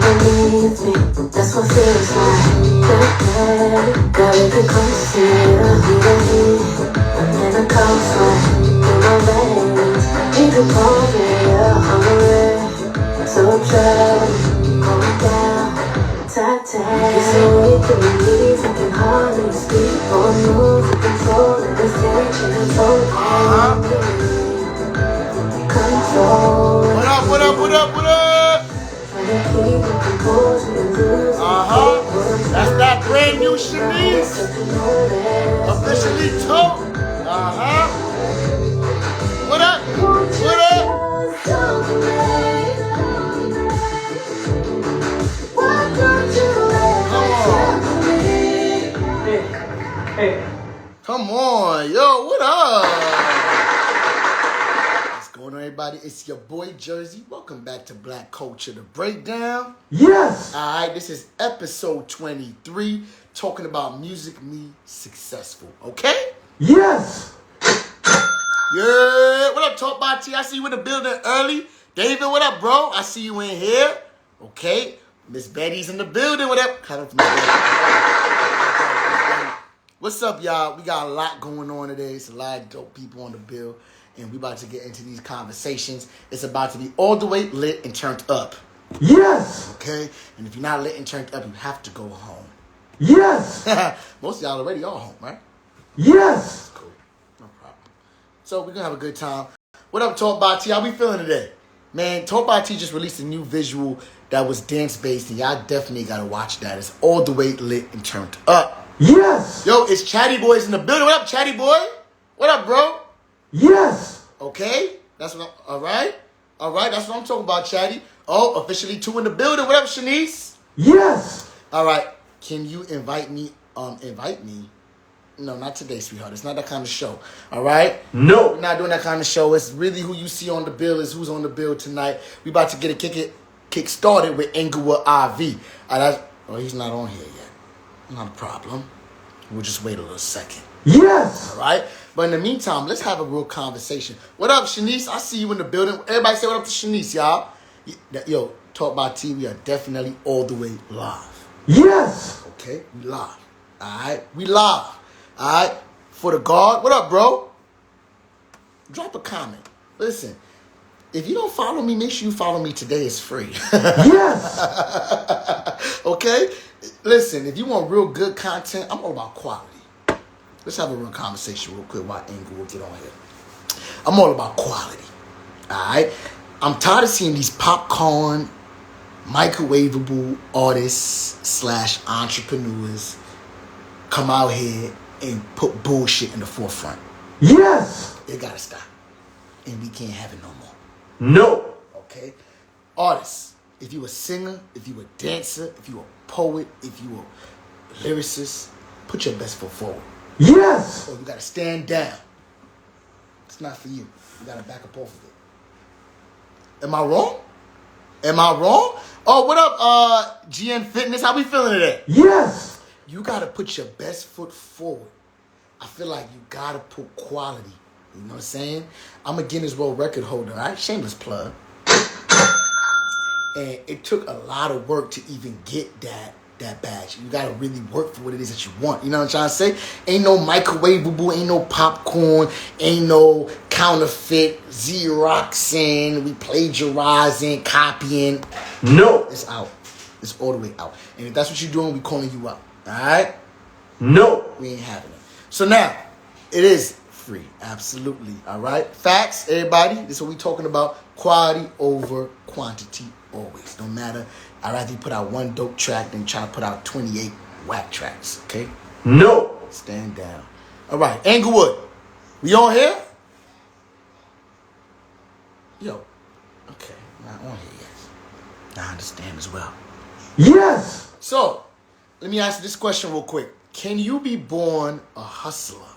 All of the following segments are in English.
underneath me, that's what feels like. Gotta get close to you, and then it comes right through my veins. Keep it moving, yeah, I'm ready. So trouble, going down, tight. You're so weak in the knees, I can hardly speak or move. Control of this tension, it's okay. Control. What up, what up, what up, what up? That's that brand new Shenice. Officially told. What up? What up? Come on, yo, what up? What's going on, everybody? It's your boy JErzey. Welcome back to Black Culture, the Breakdown. Yes. All right, this is episode 23, talking about music me successful. Okay? Yes. Yeah. What up, Talk by T? I see you in the building early. David, what up, bro? I see you in here. Okay. Miss Betty's in the building. What up? What's up, y'all? We got a lot going on today. It's a lot of dope people on the bill, and we about to get into these conversations. It's about to be all the way lit and turned up. Yes. Okay? And if you're not lit and turned up, you have to go home. Yes. Most of y'all already are home, right? Yes. Cool. No problem. So we're going to have a good time. What up, Talk by T? How we feeling today? Man, Talk by T just released a new visual that was dance-based, and y'all definitely got to watch that. It's all the way lit and turned up. Yes. Yo, it's Chatty Boys in the building. What up, Chatty Boy? What up, bro? Yes. Okay. That's what all right. All right, that's what I'm talking about, Chatty. Oh, officially 2 in the building. What up, Shenice? Yes. All right. Can you invite me? No, not today, sweetheart. It's not that kind of show. All right? No. We're not doing that kind of show. It's really who you see on the bill is who's on the bill tonight. We about to get a kick started with Inglewood IV. He's not on here yet. Not a problem. We'll just wait a little second. Yes. All right? But in the meantime, let's have a real conversation. What up, Shenice? I see you in the building. Everybody say what up to Shenice, y'all. Yo, Talk by T, we are definitely all the way live. Yes. Okay? We live. All right? We live. All right? For the guard, what up, bro? Drop a comment. Listen, if you don't follow me, make sure you follow me today. It's free. Yes. Okay? Listen, if you want real good content, I'm all about quality. Let's have a real conversation real quick while Angel will get on here. I'm all about quality. Alright? I'm tired of seeing these popcorn, microwavable artists / entrepreneurs come out here and put bullshit in the forefront. Yes. It gotta stop. And we can't have it no more. No. Okay? Artists, if you a singer, if you a dancer, if you a poet, if you a lyricist, put your best foot forward. Yes. Or you gotta stand down. It's not for you. You gotta back up off of it. Am I wrong? Am I wrong? Oh, what up, GN Fitness? How we feeling today? Yes. You gotta put your best foot forward. I feel like you gotta put quality. You know what I'm saying? I'm a Guinness World Record holder, all right? Shameless plug. And it took a lot of work to even get that badge. You gotta really work for what it is that you want. You know what I'm trying to say? Ain't no microwavable, ain't no popcorn, ain't no counterfeit, Xeroxing, we plagiarizing, copying. No. It's out. It's all the way out. And if that's what you're doing, we calling you out. Alright? No. We ain't having it. So now, it is free. Absolutely. Alright? Facts, everybody. This is what we talking about. Quality over quantity. Always. No matter. I'd rather you put out one dope track than try to put out 28 whack tracks. Okay? No. Stand down. All right. Inglewood. We on here? Yo. Okay. Not on here yet. I understand as well. Yes. So, let me ask you this question real quick. Can you be born a hustler?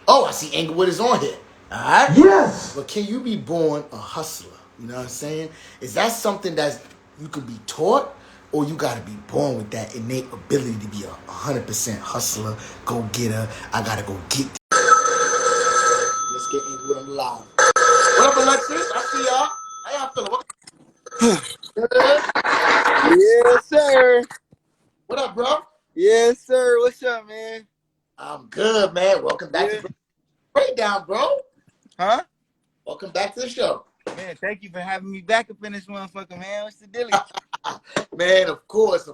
Oh, I see Inglewood is on here. All right? Yes. But can you be born a hustler? You know what I'm saying? Is that something that's you could be taught, or you got to be born with that innate ability to be a 100% hustler, go-getter? I got to go get this. Let's get Inglewood on the live. What up, Alexis? I see y'all. How y'all feeling? Yes, sir. What's up, man? I'm good, man. Welcome back Yeah. to Breakdown, bro. Huh? Welcome back to the show. Man, thank you for having me back up in this motherfucker, man. What's the dilly? Man, of course,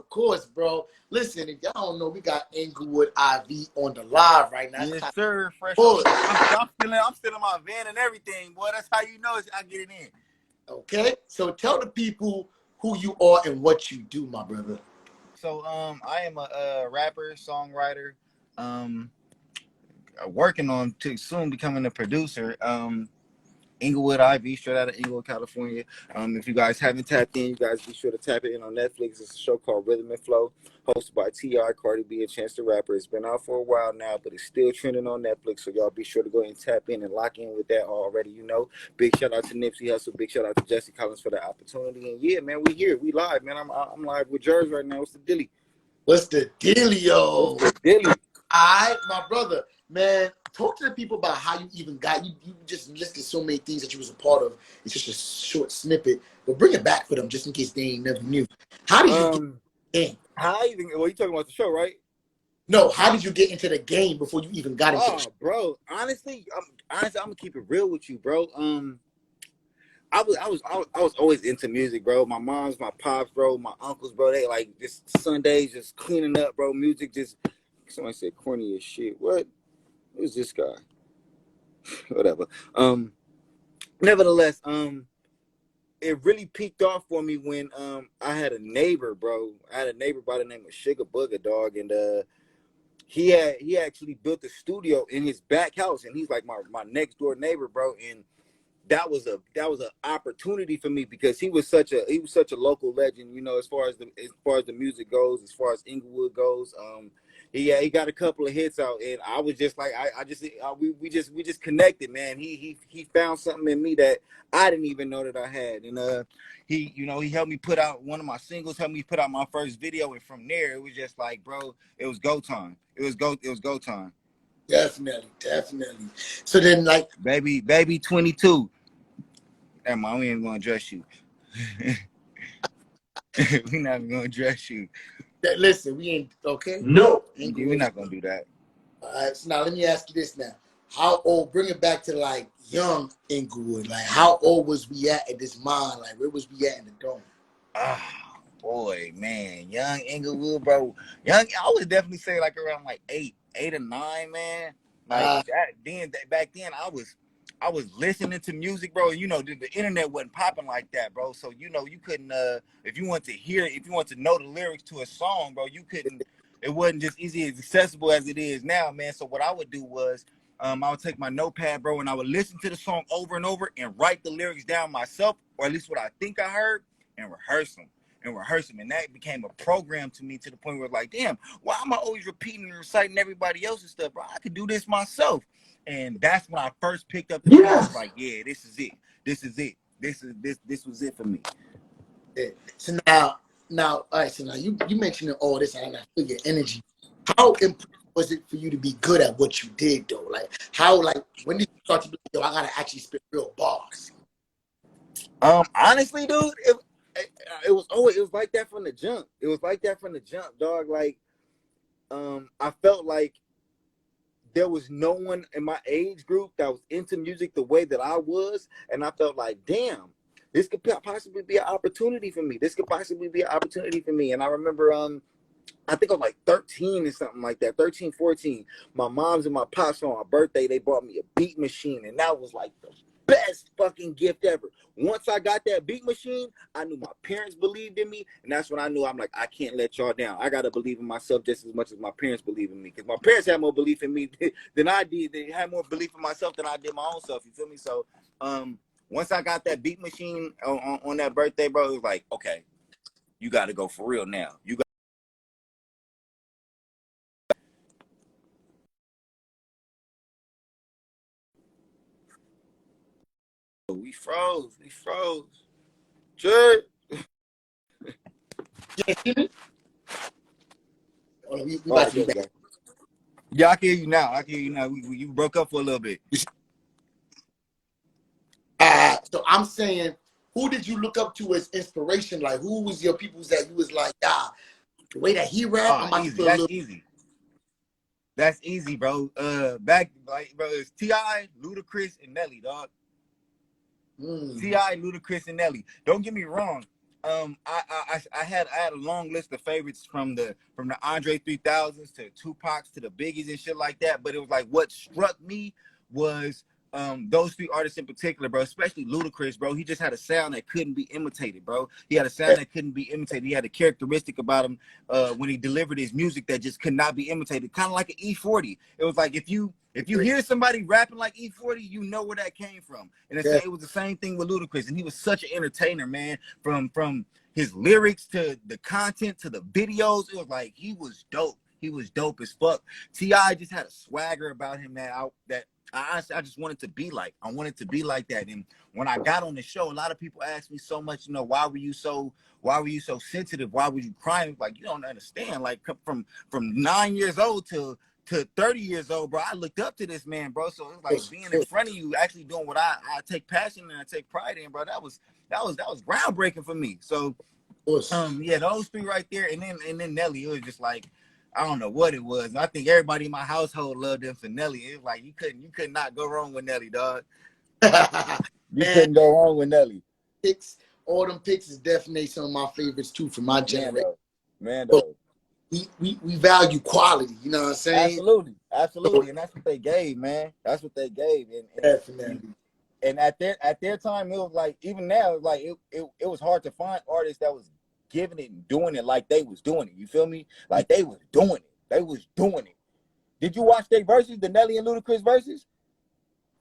bro. Listen, if y'all don't know, we got Inglewood IV on the live right now. Yes, sir. Fresh. Good. I'm still in my van and everything, boy. That's how you know I get it in. Okay, so tell the people who you are and what you do, my brother. So, I am a rapper, songwriter, working on to soon becoming a producer. Inglewood IV, straight out of Inglewood, California. If you guys haven't tapped in, you guys be sure to tap it in on Netflix. It's a show called Rhythm Flow, hosted by T.I, Cardi B, and Chance the Rapper. It's been out for a while now, but it's still trending on Netflix, so y'all be sure to go and tap in and lock in with that already, you know. Big shout out to Nipsey Hussle, big shout out to Jesse Collins for the opportunity. And yeah, man, we here, we live, man. I'm live with JErzey right now. What's the dilly? What's the dealio? What's the dilly? All right, my brother. Man, talk to the people about how you even got you just listed so many things that you was a part of. It's just a short snippet, but bring it back for them just in case they ain't never knew. How did you get in? How even? Well, you talking about the show, right? No, how did you get into the game before you even got into the show? Bro, honestly, I'm gonna keep it real with you, bro. I was always into music, bro. My mom's, my pops, bro, my uncles, bro. They like just Sundays just cleaning up, bro. Music just. Somebody said corny as shit. What? Who's this guy? Whatever. Nevertheless, it really peaked off for me when I had a neighbor, bro. I had a neighbor by the name of Sugar Booger, dog, and he actually built a studio in his back house, and he's like my next door neighbor, bro. And that was an opportunity for me because he was such a local legend, you know, as far as the music goes, as far as Inglewood goes. He got a couple of hits out, and I was just like, we just connected, man. He found something in me that I didn't even know that I had, and he helped me put out one of my singles, helped me put out my first video, and from there it was just like, bro, it was go time. It was go time. Definitely. So then, like, baby 22. Hey, man, we ain't gonna address you. We not even gonna address you. Listen, we ain't okay. No. We're not gonna do that. All right. So now let me ask you this: now, how old? Bring it back to like young Inglewood. Like, how old was we at this mine? Like, where was we at in the dome? Oh boy, man, young Inglewood, bro. I would definitely say like around like 8 or 9, man. Like back then, I was listening to music, bro. You know, the internet wasn't popping like that, bro. So you know, you couldn't if you want to know the lyrics to a song, bro, you couldn't. It wasn't just easy as accessible as it is now, man. So what I would do was, I would take my notepad, bro, and I would listen to the song over and over and write the lyrics down myself, or at least what I think I heard, and rehearse them. And that became a program to me to the point where like, damn, why am I always repeating and reciting everybody else's stuff, bro? I could do this myself. And that's when I first picked up the piece. Yes. Like, yeah, this is it. This was it for me. Yeah. So now, all right. So now you mentioning all this, and I feel your energy. How important was it for you to be good at what you did, though? Like, when did you start to be, yo, I gotta actually spit real bars? Honestly, dude, it was like that from the jump. It was like that from the jump, dog. Like, I felt like there was no one in my age group that was into music the way that I was, and I felt like, damn, this could possibly be an opportunity for me. And I remember, I think I was like 13 or something like that, 13, 14. My mom's and my pops on my birthday, they bought me a beat machine, and that was like the best fucking gift ever. Once I got that beat machine, I knew my parents believed in me, and that's when I knew I'm like, I can't let y'all down. I gotta believe in myself just as much as my parents believe in me, because my parents had more belief in me than I did. They had more belief in myself than I did my own self. You feel me? So, once I got that beat machine on that birthday, bro, it was like, okay, you got to go for real now. We froze. Sure. We about to be back. Yeah, I can hear you now. You broke up for a little bit. So I'm saying, who did you look up to as inspiration? Like, who was your peoples that you was like, The way that he rap, I'm about to Easy. feel a That's little. easy. That's easy, bro. Back like bro, it's T.I, Ludacris, and Nelly, dog. T.I, Ludacris, and Nelly. Don't get me wrong. I had a long list of favorites from the Andre 3000s to Tupac's to the Biggies and shit like that. But it was like what struck me was those three artists in particular, bro, especially Ludacris, bro. He just had a sound that couldn't be imitated, bro. He had a sound that couldn't be imitated. He had a characteristic about him when he delivered his music that just could not be imitated, kind of like an E40. It was like if you hear somebody rapping like E40, you know where that came from. And it was the same thing with Ludacris, and he was such an entertainer, man. From his lyrics to the content to the videos, it was like he was dope. He was dope as fuck. T.I just had a swagger about him that I just wanted to be like. I wanted to be like that. And when I got on the show, a lot of people asked me so much, why were you so sensitive? Why were you crying? Like, you don't understand. Like from 9 years old to 30 years old, bro, I looked up to this man, bro. So it's like being in front of you, actually doing what I take passion and I take pride in, bro. That was groundbreaking for me. So yeah, those three right there, and then Nelly, it was just like, I don't know what it was. I think everybody in my household loved him for Nelly. It was like you could not go wrong with Nelly, dog. You couldn't go wrong with Nelly. All them picks is definitely some of my favorites too from my generation. Man, though. We value quality, you know what I'm saying? Absolutely, and that's what they gave, man. That's what they gave, and definitely. And at their time, it was like, even now, like it was hard to find artists that was giving it and doing it like they was doing it. You feel me? Like they was doing it. They was doing it. Did you watch their verses, the Nelly and Ludacris verses?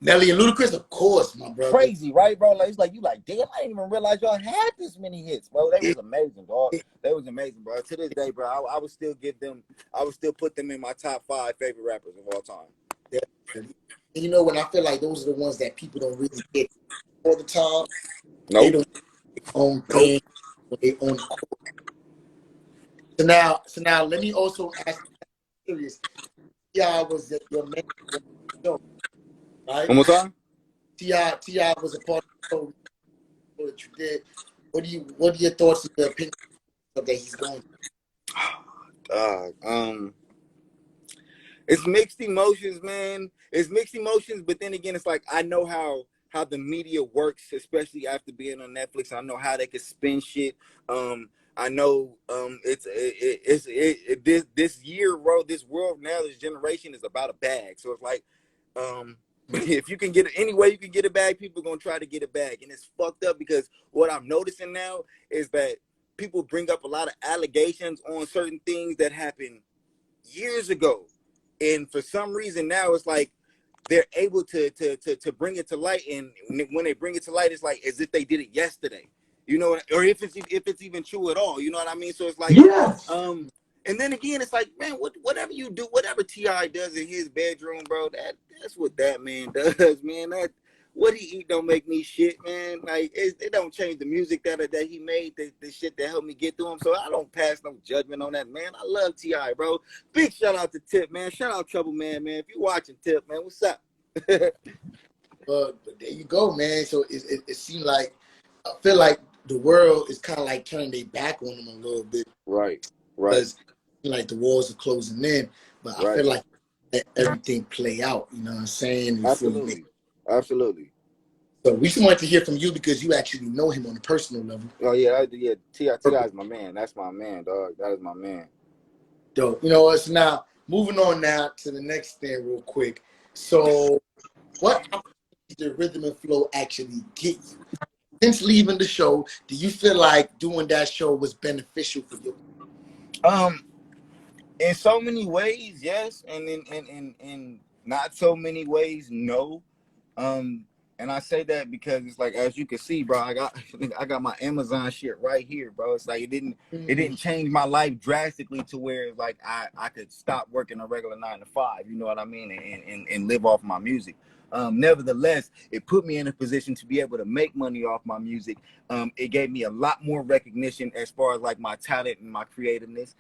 Nelly and Ludacris, of course, my brother. Crazy, right, bro? Like, it's like you like, damn, I didn't even realize y'all had this many hits, bro. They was amazing, dog. They was amazing, bro. To this day, bro, I would still put them in my top 5 favorite rappers of all time. Yeah. And when I feel like those are the ones that people don't really get all the time. Nope. They don't own thing when they own the court. So now let me also ask you serious. T.I was your main show, right? One more time. T.I was a part of the show that you did. What are your thoughts and your opinions of that he's going? It's mixed emotions, man. It's mixed emotions, but then again, it's like I know how the media works, especially after being on Netflix. I know how they can spin shit. I know this year, bro, this world now, this generation is about a bag. So it's like, if you can get it any way you can get a bag, people are gonna try to get a bag, and it's fucked up because what I'm noticing now is that people bring up a lot of allegations on certain things that happened years ago, and for some reason now it's like they're able to bring it to light, and when they bring it to light, it's like as if they did it yesterday, or if it's even true at all, you know what I mean? So it's like, Yes. And then again, it's like, man, whatever you do, whatever T.I does in his bedroom, bro, that's what that man does, man. That what he eat don't make me shit, man. Like it don't change the music that he made, the shit that helped me get through him. So I don't pass no judgment on that, man. I love T.I, bro. Big shout out to Tip, man. Shout out Trouble Man, man. If you watching, Tip, man, what's up? But there you go, man. So it seemed like I feel like the world is kind of like turning their back on him a little bit, Right. Because like the walls are closing in, but I feel like let everything play out. You know what I'm saying? Absolutely. So we just wanted to hear from you because you actually know him on a personal level. Oh yeah, T.I is my man. That's my man, dog. That is my man. Dope. So now moving on now to the next thing real quick. So what did Rhythm and Flow actually get you? Since leaving the show, do you feel like doing that show was beneficial for you? In so many ways, yes, and in not so many ways, no. And I say that because it's like, as you can see, bro, I got my Amazon shit right here, bro. It's like it didn't change my life drastically to where it's like I could stop working a regular 9 to 5, you know what I mean, and live off my music. Nevertheless, it put me in a position to be able to make money off my music. It gave me a lot more recognition as far as like my talent and my creativeness.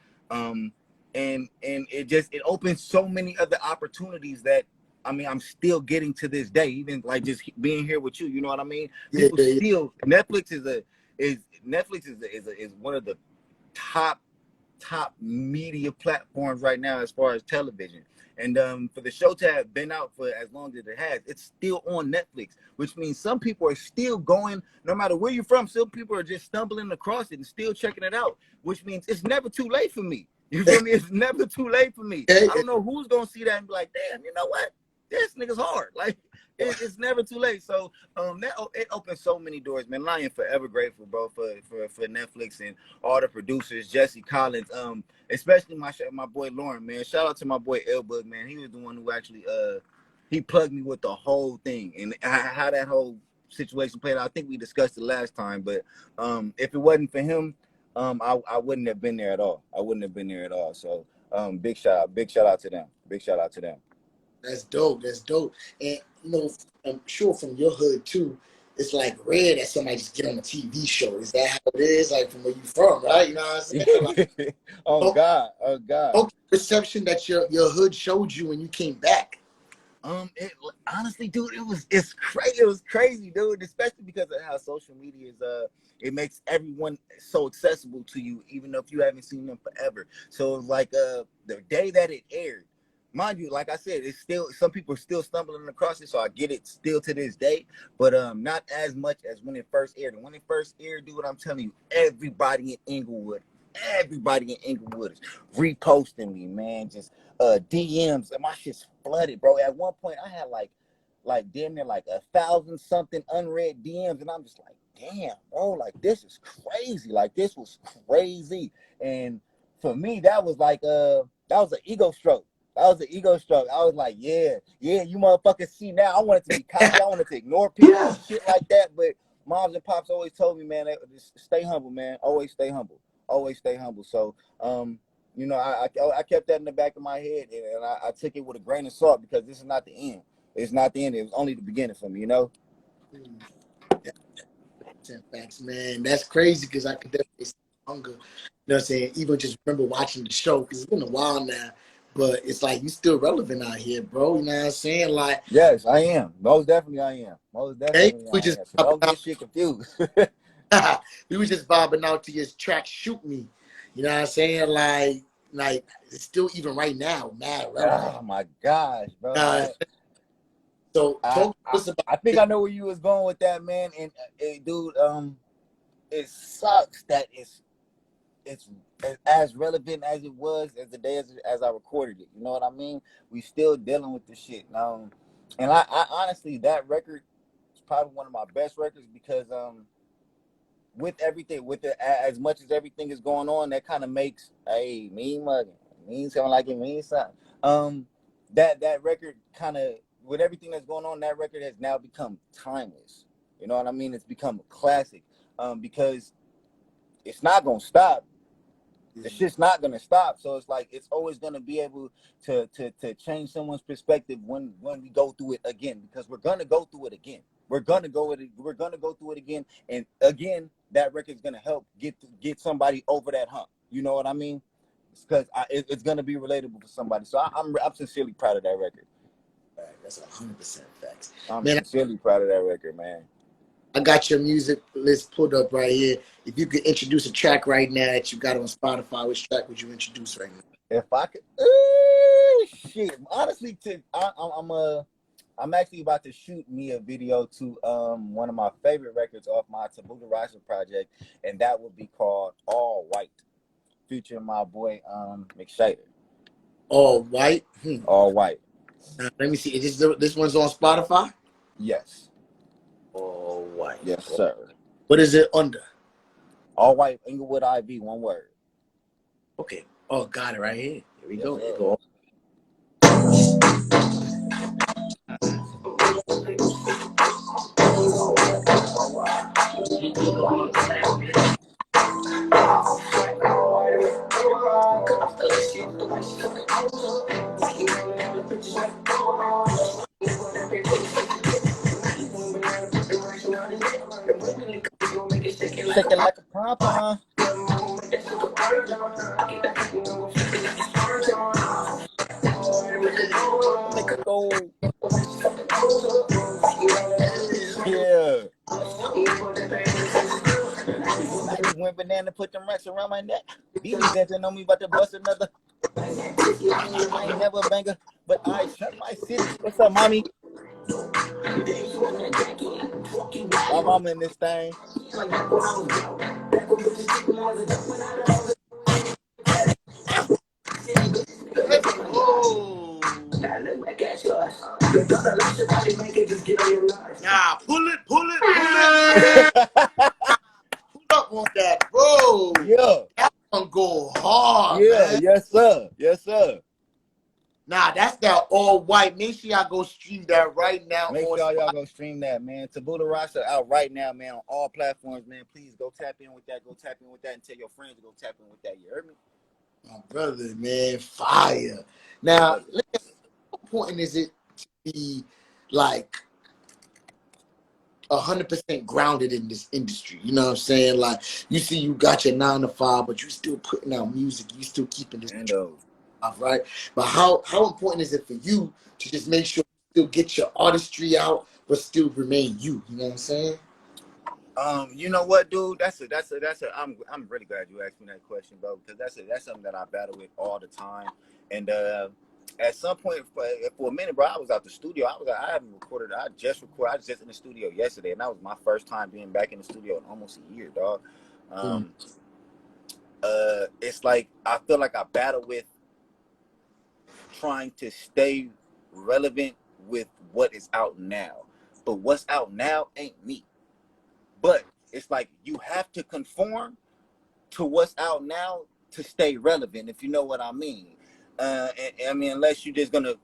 And it opens so many other opportunities that I'm still getting to this day, even like just being here with you. You know what I mean? People still Netflix is one of the top top media platforms right now as far as television. And for the show to have been out for as long as it has, it's still on Netflix, which means some people are still going, no matter where you're from, some people are just stumbling across it and still checking it out, which means it's never too late for me. You feel me? It's never too late for me. I don't know who's going to see that and be like, damn, you know what? This nigga's hard. Like, it's never too late. So it opens so many doors, man. I am forever grateful, bro, for Netflix and all the producers, Jesse Collins, especially my boy Lauren, man. Shout out to my boy Elbug, man. He was the one who actually he plugged me with the whole thing and how that whole situation played out. I think we discussed it last time, but if it wasn't for him, I wouldn't have been there at all. I wouldn't have been there at all. So big shout out to them. Big shout out to them. That's dope. That's dope. And you know, I'm sure from your hood too, it's like rare that somebody just get on a TV show. Is that how it is? Like from where you from, right? You know what I'm saying? Like, God. Okay, perception that your hood showed you when you came back. It honestly, dude, it's crazy. It was crazy, dude. Especially because of how social media is. It makes everyone so accessible to you, even if you haven't seen them forever. So it's like the day that it aired. Mind you, like I said, it's still some people are still stumbling across it, so I get it still to this day, but not as much as when it first aired. And when it first aired, dude, I'm telling you, everybody in Inglewood is reposting me, man. Just DMs, and my shit's flooded, bro. At one point, I had like damn near like 1,000 something unread DMs, and I'm just like, damn, bro, like this is crazy. Like this was crazy, and for me, that was like that was an ego stroke. I was like, yeah, you motherfuckers see now. I wanted to be cocky. I wanted to ignore people and shit like that. But moms and pops always told me, man, just stay humble, man. Always stay humble. So, you know, I kept that in the back of my head, and I took it with a grain of salt because this is not the end. It's not the end. It was only the beginning for me, you know? Facts, man. That's crazy because I could definitely see hunger. You know what I'm saying? Even just remember watching the show because it's been a while now. But it's like you still relevant out here, bro. You know what I'm saying? Like, yes, I am. Most definitely, I am. We just don't get shit confused. We were just bobbing out to his track, "Shoot Me." You know what I'm saying? Like it's still even right now, mad relevant. Oh my gosh, bro. So talk to us about. I think I know where you was going with that, man. And dude, it sucks that it's as relevant as it was as the day as I recorded it. You know what I mean? We still dealing with this shit. And I honestly, that record is probably one of my best records because with everything, as much as everything is going on, that kind of makes mean mugging, mean something like it means something. That record kind of, with everything that's going on, that record has now become timeless. You know what I mean? It's become a classic because it's not gonna stop. The shit's not gonna stop. So it's like it's always gonna be able to change someone's perspective when we go through it again, because we're gonna go through it again. We're gonna go through it again, and again, that record's gonna help get somebody over that hump. You know what I mean? Because it's gonna be relatable for somebody. So I'm sincerely proud of that record. That's 100% facts. I'm sincerely proud of that record, man. I got your music list pulled up right here. If you could introduce a track right now that you got on Spotify, which track would you introduce right now? If I could, shit. Honestly, I'm actually about to shoot me a video to one of my favorite records off my Tabula Rasa project, and that would be called All White, featuring my boy McShader. All White. All White. Let me see. Is this one's on Spotify? Yes. All White. Yes, sir. What is it under? All White, Inglewood IV, one word. Okay. Oh, got it right here. Here we go. Sir. Go. Shaking like a pom-pom. Make it go. Yeah. I just went banana put them racks around my neck. BB dancing on me, about to bust another. I ain't never a banger, but I shut my city. What's up, mommy? My mama in this thing. Oh. Nah, pull it. Pull up on that, bro. Yeah. That one go hard, Yeah, man. yes, sir. Yes, sir. Nah, that's that all white. Make sure y'all go stream that right now. Make sure y'all go stream that, man. Taboola Rasa out right now, man, on all platforms, man. Please go tap in with that. Go tap in with that and tell your friends to go tap in with that. You heard me? My brother, man, fire. Now, how important is it to be like 100% grounded in this industry? You know what I'm saying? Like, you see, you got your 9 to 5, but you still putting out music. You still keeping this off, right? But how important is it for you to just make sure you still get your artistry out, but still remain you? You know what I'm saying? You know what, dude? That's a. I'm really glad you asked me that question, bro, because that's something that I battle with all the time. And at some point, for a minute, bro, I was out the studio. I haven't recorded. I just in the studio yesterday, and that was my first time being back in the studio in almost a year, dog. It's like I feel like I battle with trying to stay relevant with what is out now, but what's out now ain't me. But it's like you have to conform to what's out now to stay relevant, if you know what I mean. I mean, unless you're just gonna,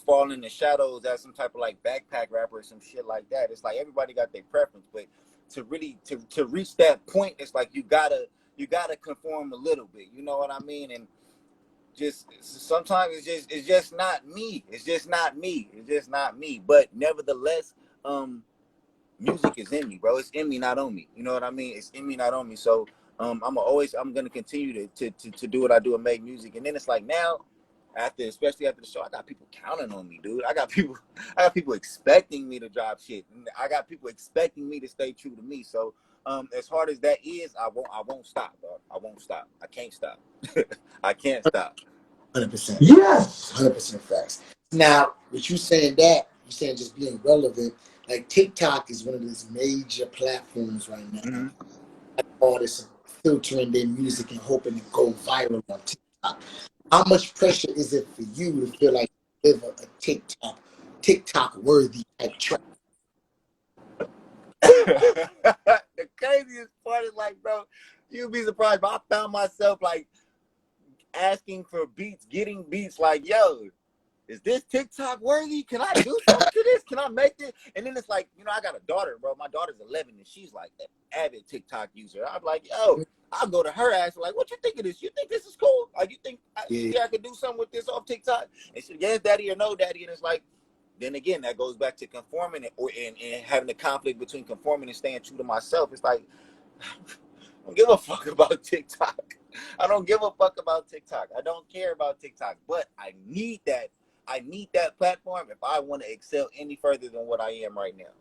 fall in the shadows as some type of like backpack rapper or some shit like that. It's like everybody got their preference, but to really to reach that point, it's like you gotta conform a little bit. You know what I mean? And just sometimes it's just not me. It's just not me. But nevertheless, music is in me, bro. It's in me, not on me. You know what I mean? It's in me, not on me. So I'm gonna continue to do what I do and make music. And then it's like now, especially after the show, I got people counting on me, dude. I got people expecting me to drop shit. I got people expecting me to stay true to me. So as hard as that is, I won't stop, bro. I won't stop. I can't stop. I can't stop. 100%. Yes. 100% facts. Now, with you saying that, you saying just being relevant, like TikTok is one of those major platforms right now. Mm-hmm. Artists are filtering their music and hoping to go viral on TikTok. How much pressure is it for you to feel like you live a TikTok worthy type track? The craziest part is like, bro, you'd be surprised, but I found myself like asking for beats, getting beats like, yo, is this TikTok worthy? Can I do something to this? Can I make this? And then it's like, I got a daughter, bro. My daughter's 11 and she's like an avid TikTok user. I'm like, yo, I'll go to her ass like, what you think of this? You think this is cool? Like, you think I could do something with this off TikTok? And she, yes, daddy, or no, daddy. And it's like, then again, that goes back to conforming and having the conflict between conforming and staying true to myself. It's like, I don't give a fuck about TikTok. I don't give a fuck about TikTok. I don't care about TikTok, but I need that platform if I want to excel any further than what I am right now.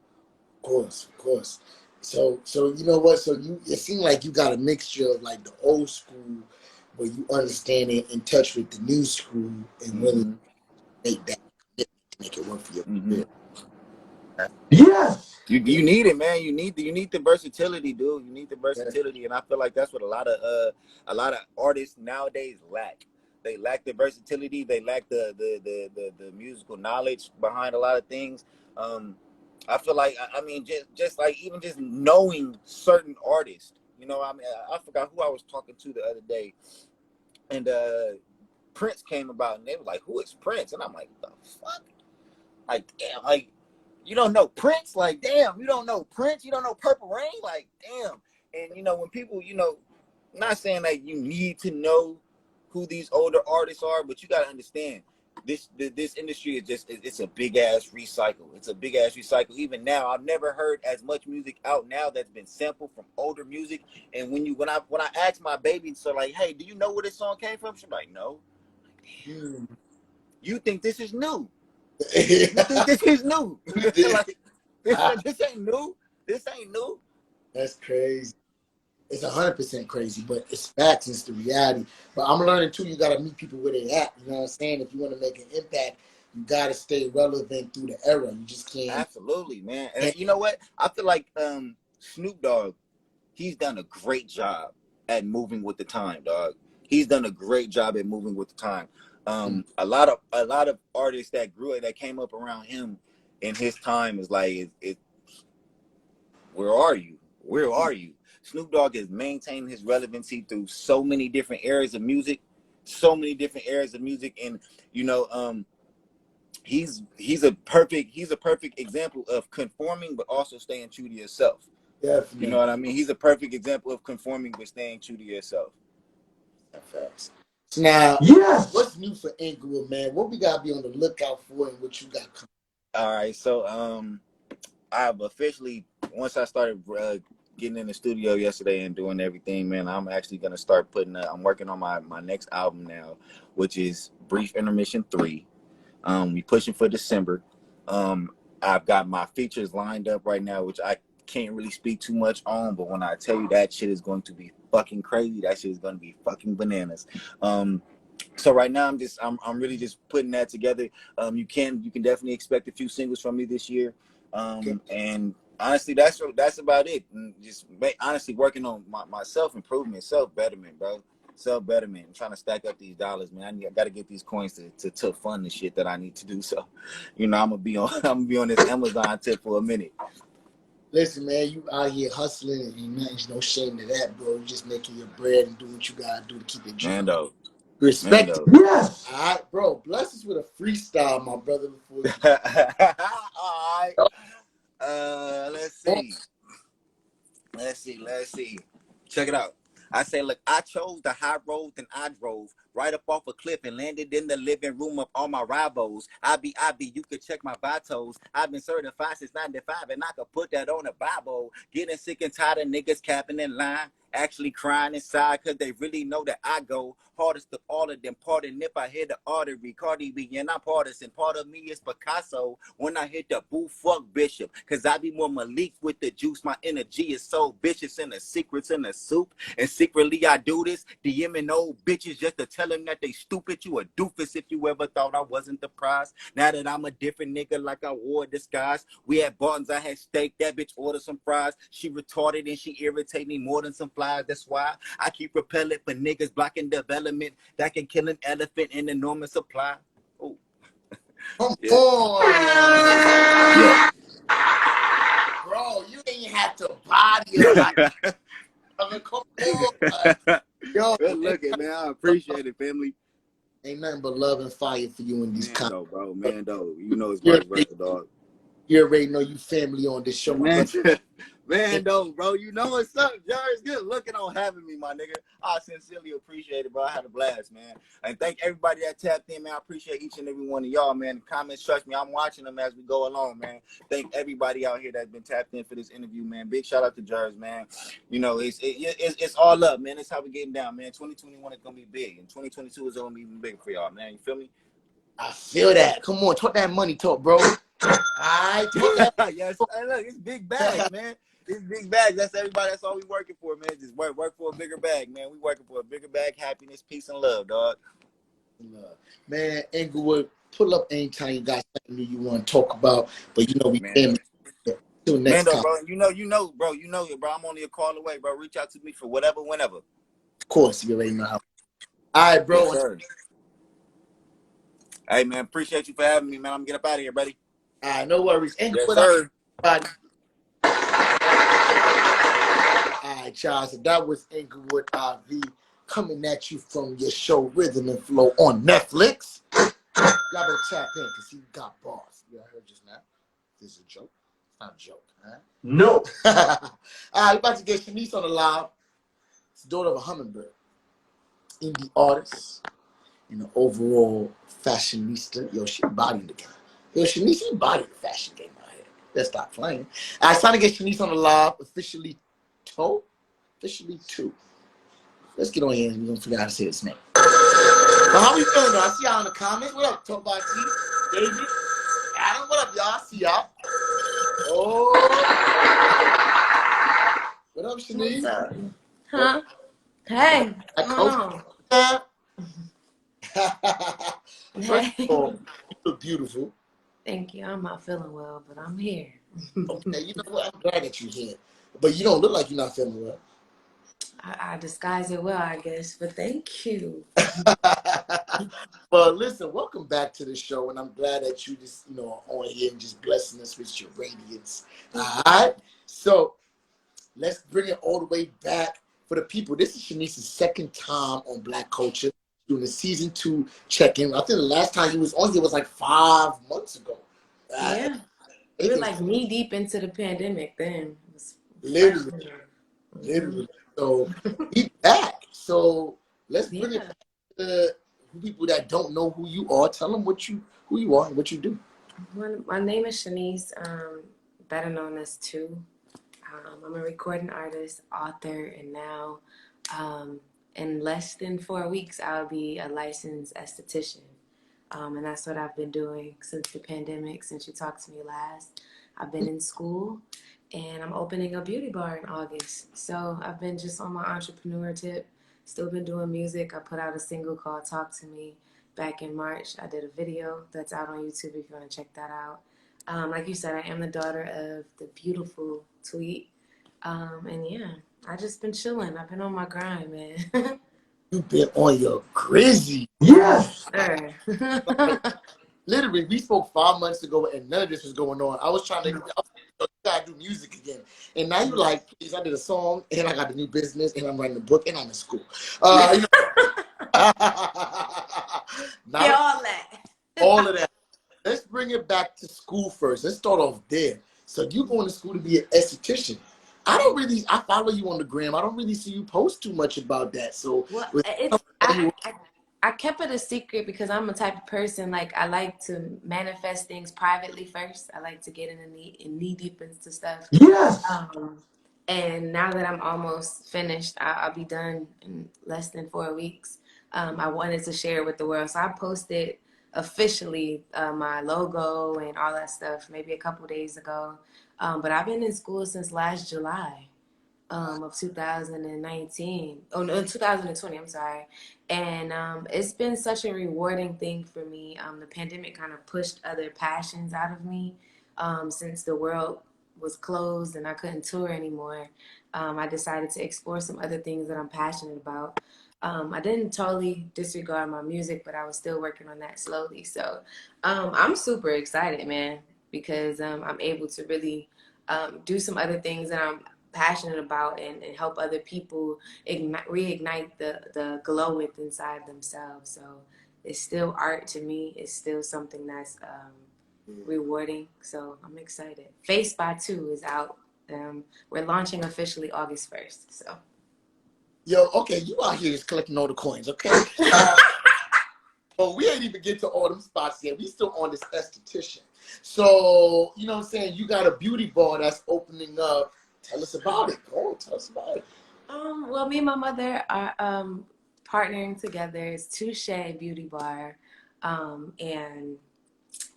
Of course. So you know what? So it seems like you got a mixture of like the old school, where you understand it, in touch with the new school, and really make that make it work for your career. Yes. You need it, man. You need the versatility, dude. You need the versatility, and I feel like that's what a lot of artists nowadays lack. They lack the versatility. They lack the musical knowledge behind a lot of things. I feel like I mean just like even just knowing certain artists. I mean I forgot who I was talking to the other day, and Prince came about, and they were like, "Who is Prince?" And I'm like, "The fuck?" Like, damn, like, you don't know Prince? Like, damn, you don't know Prince? You don't know Purple Rain? Like, damn. And, when people, not saying that you need to know who these older artists are, but you got to understand, this industry is it's a big-ass recycle. It's a big-ass recycle. Even now, I've never heard as much music out now that's been sampled from older music. And when I ask my baby, so like, hey, do you know where this song came from? She's like, no. You think this is new? You think this is new? Like, this ain't new. This ain't new. That's crazy. It's 100% crazy, but it's facts. It's the reality. But I'm learning too. You got to meet people where they at. You know what I'm saying? If you want to make an impact, you got to stay relevant through the era. You just can't. Absolutely, man. And you know what? I feel like Snoop Dogg, he's done a great job at moving with the time, dog. He's done a great job at moving with the time. A lot of artists that came up around him in his time is like, where are you? Where are you? Snoop Dogg is maintaining his relevancy through so many different areas of music, and you know, he's a perfect example of conforming but also staying true to yourself. Definitely. You know what I mean? He's a perfect example of conforming but staying true to yourself. Facts. So now, Yes. what's new for Inglewood, man? What we gotta be on the lookout for, and what you got coming? All right, so I've officially, once I started getting in the studio yesterday and doing everything, man, I'm actually gonna start I'm working on my next album now, which is Brief Intermission 3. We pushing for December. I've got my features lined up right now, which I can't really speak too much on, but when I tell you that shit is going to be fucking crazy, that shit is going to be fucking bananas. So right now I'm really just putting that together. You can definitely expect a few singles from me this year. And honestly, that's about it. And just honestly working on my self-improvement, self-betterment, bro. Self-betterment. I'm trying to stack up these dollars, man. I got to get these coins to fund the shit that I need to do. So, you know, I'm gonna be on this Amazon tip for a minute. Listen, man, you out here hustling, and there's no shame to that, bro. You just making your bread and do what you gotta do to keep it dream. Mando. Respect. Mando. Yes. All right, bro. Bless us with a freestyle, my brother. Before All right. Let's see. Check it out. I say, look, I chose the high road and I drove right up off a cliff and landed in the living room of all my rivals. I be, you could check my vitals. I've been certified since 95 and I could put that on a Bible. Getting sick and tired of niggas capping in line. Actually crying inside because they really know that I go hardest of all of them. Pardon if I hit the artery, Cardi B, and I'm partisan. Part of me is Picasso when I hit the boo, fuck Bishop. Because I be more Malik with the juice. My energy is so vicious and the secrets in the soup. And secretly I do this, DMing old bitches just to tell them that they stupid. You a doofus if you ever thought I wasn't the prize. Now that I'm a different nigga like I wore a disguise. We had Barton's, I had steak. That bitch ordered some fries. She retarded and she irritate me more than some flies. That's why I keep repellent for niggas blocking development that can kill an elephant in enormous supply. Oh, come yeah. on, Yeah. bro. You ain't have to body it like. I mean, come on, yo. Good looking, man. I appreciate it, family. Ain't nothing but love and fire for you in these comments, bro. Mando, you know it's vice versa, dog. You already know you family on this show, man. Mando, bro, you know what's up, JErzey. Good looking on having me, my nigga. I sincerely appreciate it, bro. I had a blast, man. And thank everybody that tapped in, man. I appreciate each and every one of y'all, man. The comments, trust me, I'm watching them as we go along, man. Thank everybody out here that's been tapped in for this interview, man. Big shout out to JErzey, man. You know, it's all up, man. That's how we getting down, man. 2021 is gonna be big, and 2022 is gonna be even bigger for y'all, man. You feel me? I feel that. Come on, talk that money talk, bro. All right, talk that. Yes, hey, look, it's big bags, man. It's big bags. That's everybody. That's all we working for, man. Just work for a bigger bag, man. We working for a bigger bag, happiness, peace, and love, dog. Man, Inglewood, pull up anytime you got something you want to talk about. But you know we family. Till next time. Bro. You know, bro. I'm only a call away, bro. Reach out to me for whatever, whenever. Of course, you already know how. All right, bro. Yes, sir. Hey, man, appreciate you for having me, man. I'm gonna get up out of here, buddy. All right, no worries. Inglewood, yes, sir. All right, Charles. So that was Inglewood IV coming at you from your show Rhythm and Flow on Netflix. Y'all better tap in because he got bars. You heard just now. This is a joke. It's not a joke, huh? No. All right, we're about to get Shenice on the live. It's the daughter of a hummingbird. Indie artist. And an overall fashionista. Yo, she bodied the guy. Yo, Shenice, you bodied the fashion game out here. Let's stop playing. I was trying to get Shenice on the live. Officially two. Let's get on here and we're going to figure out how to say his name. But how we feeling, though? I see y'all in the comments. What up, Talk About T? David? Adam, what up, y'all? I see y'all. Oh. What up, Shenice? Huh? Hey, I what's going coach on? that. First of Hey. all, you look beautiful. Thank you. I'm not feeling well, but I'm here. Okay, you know what? I'm glad that you're here. But you don't look like you're not feeling well. I disguise it well, I guess, but thank you. Well, listen, welcome back to the show, and I'm glad that you just, are on here and just blessing us with your radiance. All right? So let's bring it all the way back for the people. This is Shenice's second time on Black Culture doing the season 2 check-in. I think the last time he was on here was like 5 months ago. Yeah. We were like knee deep into the pandemic then. It was Literally, freshman. literally. So he's back. So let's bring it Yeah. back to people that don't know who you are. Tell them who you are and what you do. My name is Shenice, better known as Two. I'm a recording artist, author, and now in less than 4 weeks, I'll be a licensed esthetician. And that's what I've been doing since the pandemic, since you talked to me last. I've been in school and I'm opening a beauty bar in August. So I've been just on my entrepreneur tip, still been doing music. I put out a single called Talk to Me back in March. I did a video that's out on YouTube if you want to check that out. Like you said, I am the daughter of the beautiful Tweet. And yeah, I just been chilling. I've been on my grind, man. You've been on your crazy. Yes. Sure. Like, literally, we spoke 5 months ago and none of this was going on. I was trying to, you gotta do music again. And now you're like, please, I did a song and I got a new business and I'm writing a book and I'm in school. Yeah, Not all that. all of that. Let's bring it back to school first. Let's start off there. So you going to school to be an esthetician. I follow you on the gram. I don't really see you post too much about that. So Well, with I kept it a secret because I'm a type of person like I like to manifest things privately first. I like to get in knee deep into stuff. Yes. Um, and now that I'm almost finished, I'll be done in less than 4 weeks. I wanted to share it with the world, so I posted officially my logo and all that stuff maybe a couple days ago. But I've been in school since last July of 2019. Oh no, 2020. I'm sorry. And it's been such a rewarding thing for me. The pandemic kind of pushed other passions out of me since the world was closed and I couldn't tour anymore. I decided to explore some other things that I'm passionate about. I didn't totally disregard my music, but I was still working on that slowly. So I'm super excited, man, because I'm able to really do some other things that I'm passionate about and help other people reignite the glow with inside themselves. So it's still art to me. It's still something that's rewarding. So I'm excited. Face by Two is out. We're launching officially August 1st. So yo, okay, you out here just collecting all the coins, okay? But we ain't even get to all them spots yet. We still on this esthetician. So, you know what I'm saying? You got a beauty bar that's opening up. Tell us about it. Go on, tell us about it. well, me and my mother are partnering together. It's Touche Beauty Bar. And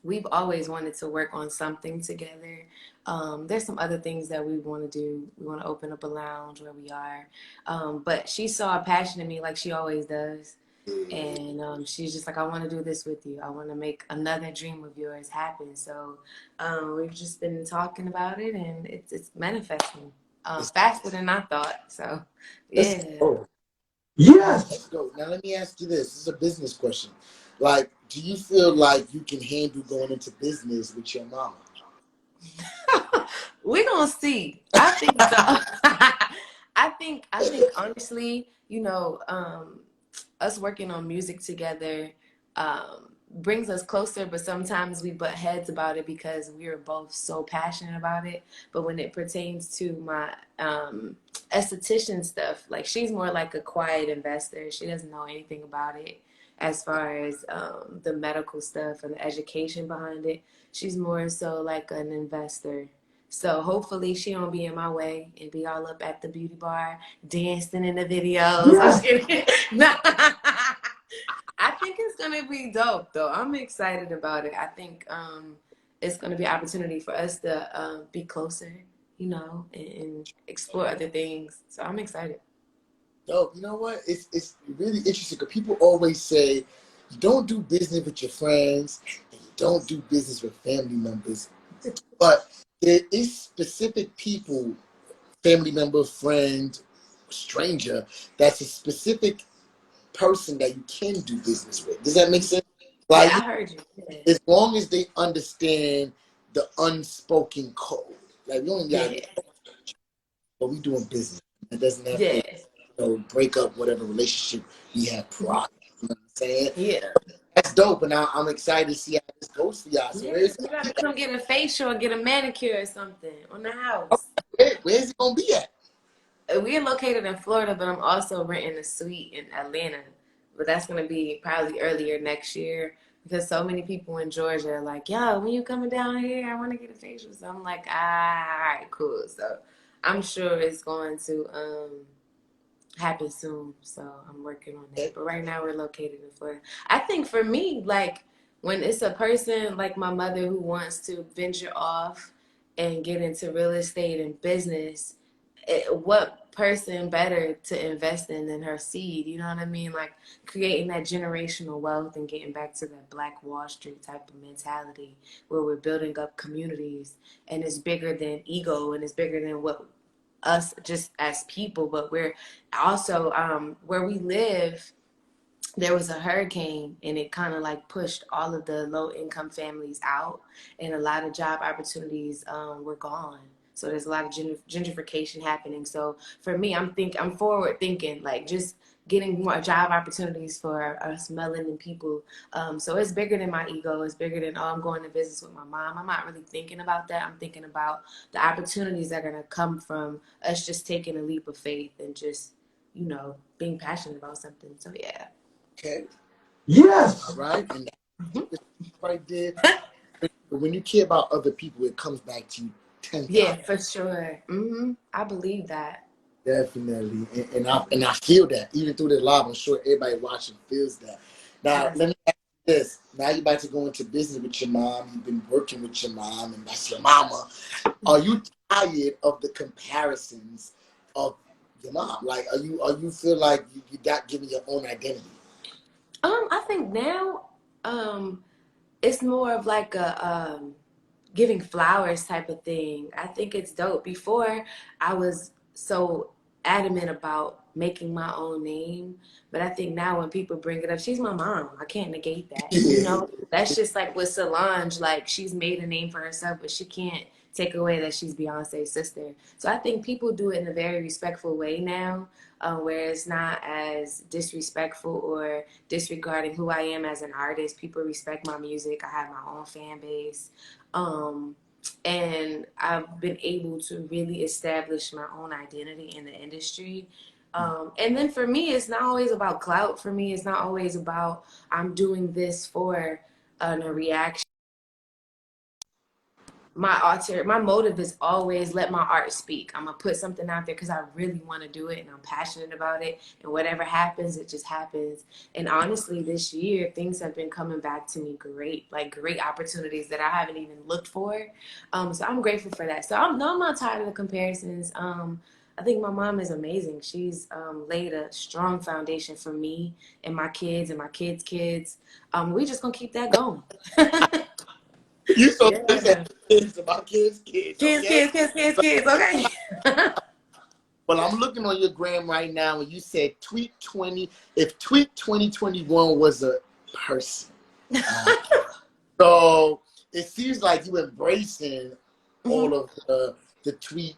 we've always wanted to work on something together. There's some other things that we want to do. We want to open up a lounge where we are. But she saw a passion in me like she always does. And she's just like, I want to do this with you. I want to make another dream of yours happen. So we've just been talking about it and it's manifesting faster than I thought. So, Let's yeah. go. Yes. Let's go. Now let me ask you this. This is a business question. Like, do you feel like you can handle going into business with your mama? We're gonna see. I think so. I think honestly, us working on music together brings us closer, but sometimes we butt heads about it because we are both so passionate about it. But when it pertains to my esthetician stuff, like she's more like a quiet investor. She doesn't know anything about it as far as the medical stuff and the education behind it. She's more so like an investor. So hopefully she don't be in my way and be all up at the beauty bar dancing in the videos. I'm Yes. just kidding. Nah. I think it's gonna be dope though. I'm excited about it. I think it's gonna be an opportunity for us to be closer, and explore other things. So I'm excited. Dope. You know what? It's really interesting because people always say you don't do business with your friends and you don't do business with family members. But there is specific people, family member, friend, stranger, that's a specific person that you can do business with. Does that make sense? Yeah, Like, I heard you. Yeah. as long as they understand the unspoken code. Like, we only got, Yeah. but we doing business. It doesn't have to, Yeah. break up whatever relationship we have Mhm. prior. You know what I'm saying? Yeah. That's dope, and I'm excited to see how this goes for y'all. So Yeah. where's You gotta come get a facial or get a manicure or something on the oh, house. where's it gonna be at? We're located in Florida, but I'm also renting a suite in Atlanta. But that's gonna be probably earlier next year because so many people in Georgia are like, "Yo, when you coming down here, I want to get a facial." So I'm like, "Ah, all right, cool." So I'm sure it's going to happen soon. So I'm working on that. But right now we're located in Florida. I think for me, like when it's a person like my mother who wants to venture off and get into real estate and business, what person better to invest in than her seed? You know what I mean? Like creating that generational wealth and getting back to that Black Wall Street type of mentality where we're building up communities and it's bigger than ego and it's bigger than what us just as people, but we're also where we live. There was a hurricane and it kind of like pushed all of the low income families out, and a lot of job opportunities were gone. So there's a lot of gentrification happening. So for me, I'm forward thinking, like just getting more job opportunities for us melanin people. So it's bigger than my ego. It's bigger than, oh, I'm going to business with my mom. I'm not really thinking about that. I'm thinking about the opportunities that are going to come from us just taking a leap of faith and just, being passionate about something. So yeah. Okay, all Yes. right, and Mhm. that's right there. But when you care about other people, it comes back to you 10,000. Yeah, for sure. I believe that. Definitely, and I feel that even through the live. I'm sure everybody watching feels that. Now, Yes. let me ask you this: now you're about to go into business with your mom. You've been working with your mom, and that's your mama. Are you tired of the comparisons of your mom? Like, are you feel like you got given your own identity? I think now, it's more of like a giving flowers type of thing. I think it's dope. Before, I was so adamant about making my own name, but I think now when people bring it up, she's my mom. I can't negate that. Yeah. That's just like with Solange. Like she's made a name for herself, but she can't take away that she's Beyonce's sister. So I think people do it in a very respectful way now, where it's not as disrespectful or disregarding who I am as an artist. People respect my music. I have my own fan base. Um, and I've been able to really establish my own identity in the industry. And then for me, it's not always about clout. For me, it's not always about I'm doing this for a reaction. My motive is always let my art speak. I'm gonna put something out there because I really want to do it and I'm passionate about it, and whatever happens it just happens. And honestly, this year things have been coming back to me great, like great opportunities that I haven't even looked for. So I'm grateful for that. So I'm not tired of the comparisons. I think my mom is amazing. She's laid a strong foundation for me and my kids and my kids kids. We just gonna keep that going. You so you said Yeah. kids about kids, Kids, okay? kids, kids, kids, kids. Okay. Well, I'm looking on your gram right now, and you said Tweet 20. If Tweet 2021 was a person, uh, so it seems like you embracing all Mhm. of the tweet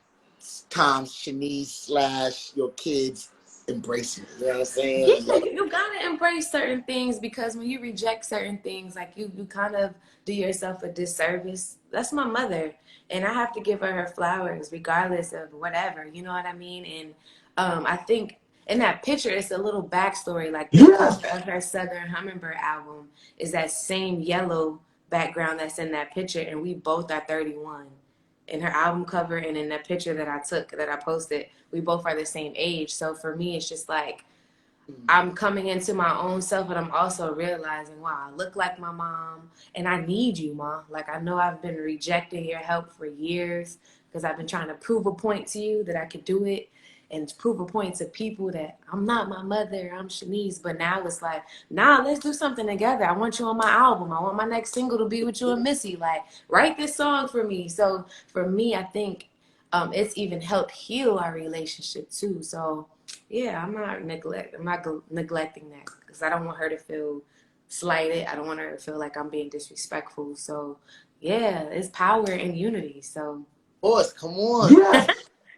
times Shenice slash your kids embracing it. You know what I'm Yeah, saying? you gotta embrace certain things because when you reject certain things, like you kind of do yourself a disservice. That's my mother, and I have to give her flowers regardless of whatever. You know what I mean? And I think in that picture, it's a little backstory. Like the Yes. cover of her Southern Hummingbird album is that same yellow background that's in that picture, and we both are 31. In her album cover and in that picture that I took that I posted, we both are the same age. So for me, it's just like I'm coming into my own self, but I'm also realizing, wow, I look like my mom and I need you, ma. Like, I know I've been rejecting your help for years because I've been trying to prove a point to you that I could do it. and prove a point to people that I'm not my mother, I'm Shenice. But now it's like, nah, let's do something together. I want you on my album. I want my next single to be with you and Missy. Like, write this song for me. So for me, I think it's even helped heal our relationship too. So yeah, I'm not neglecting that because I don't want her to feel slighted. I don't want her to feel like I'm being disrespectful. So yeah, it's power in unity. So Boys, come on. Yes.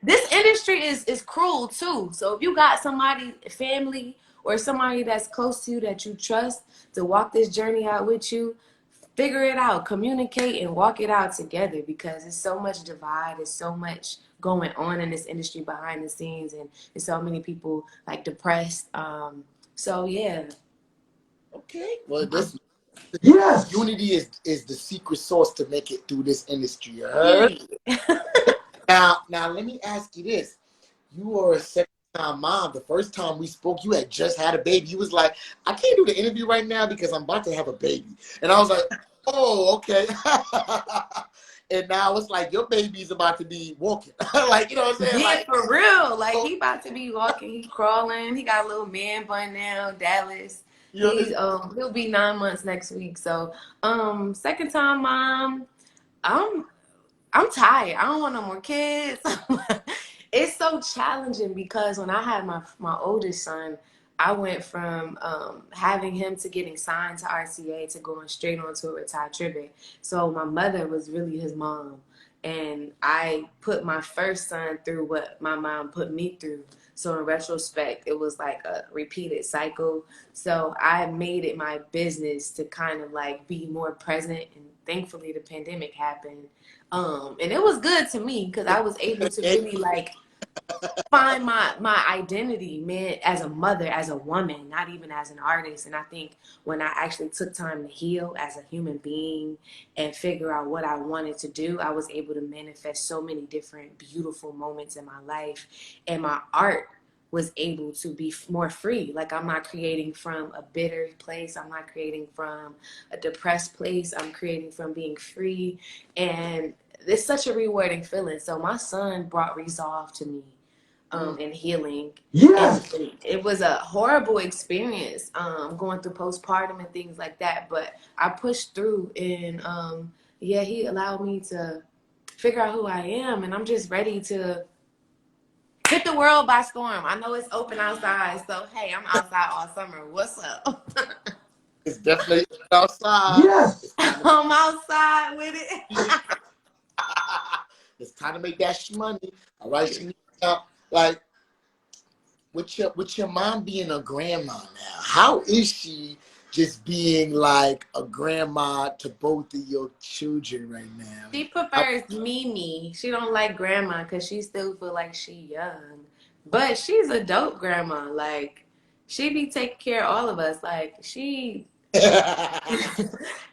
this industry is cruel too. So if you got somebody, family, or somebody that's close to you that you trust to walk this journey out with you, figure it out, communicate, and walk it out together because there's so much divide, there's so much going on in this industry behind the scenes, and there's so many people like depressed. So yeah. Okay. Well, this Yes. unity is the secret sauce to make it through this industry. You heard? Period. Now, let me ask you this. You are a second-time mom. The first time we spoke, you had just had a baby. You was like, I can't do the interview right now because I'm about to have a baby. And I was like, oh, okay. And now it's like your baby's about to be walking. Like, you know what I'm saying? Yeah, Like, for real. Like so, he about to be walking, he crawling. He got a little man bun now, Dallas. you know, He'll be 9 months next week. So second time mom, I'm I'm tired. I don't want no more kids. It's so challenging because when I had my oldest son, I went from having him to getting signed to RCA to going straight on to a retired tribute. So my mother was really his mom. And I put my first son through what my mom put me through. So in retrospect, it was like a repeated cycle. So I made it my business to kind of like be more present. And thankfully the pandemic happened. And it was good to me because I was able to really like find my identity, man, as a mother, as a woman, not even as an artist. And I think when I actually took time to heal as a human being and figure out what I wanted to do, I was able to manifest so many different beautiful moments in my life. And my art was able to be more free. Like I'm not creating from a bitter place. I'm not creating from a depressed place. I'm creating from being free. And it's such a rewarding feeling. So my son brought resolve to me and healing. And Yes. it was a horrible experience going through postpartum and things like that. But I pushed through and yeah, he allowed me to figure out who I am. And I'm just ready to hit the world by storm. I know it's open outside. So, hey, I'm outside all summer. What's up? it's definitely outside. Yes. I'm outside with it. It's time to make that money. All right, Shanice. Like with your mom being a grandma now, how is she just being like a grandma to both of your children right now? She prefers Mimi. She don't like grandma because she still feel like she young. But she's a dope grandma. Like she be taking care of all of us. Like she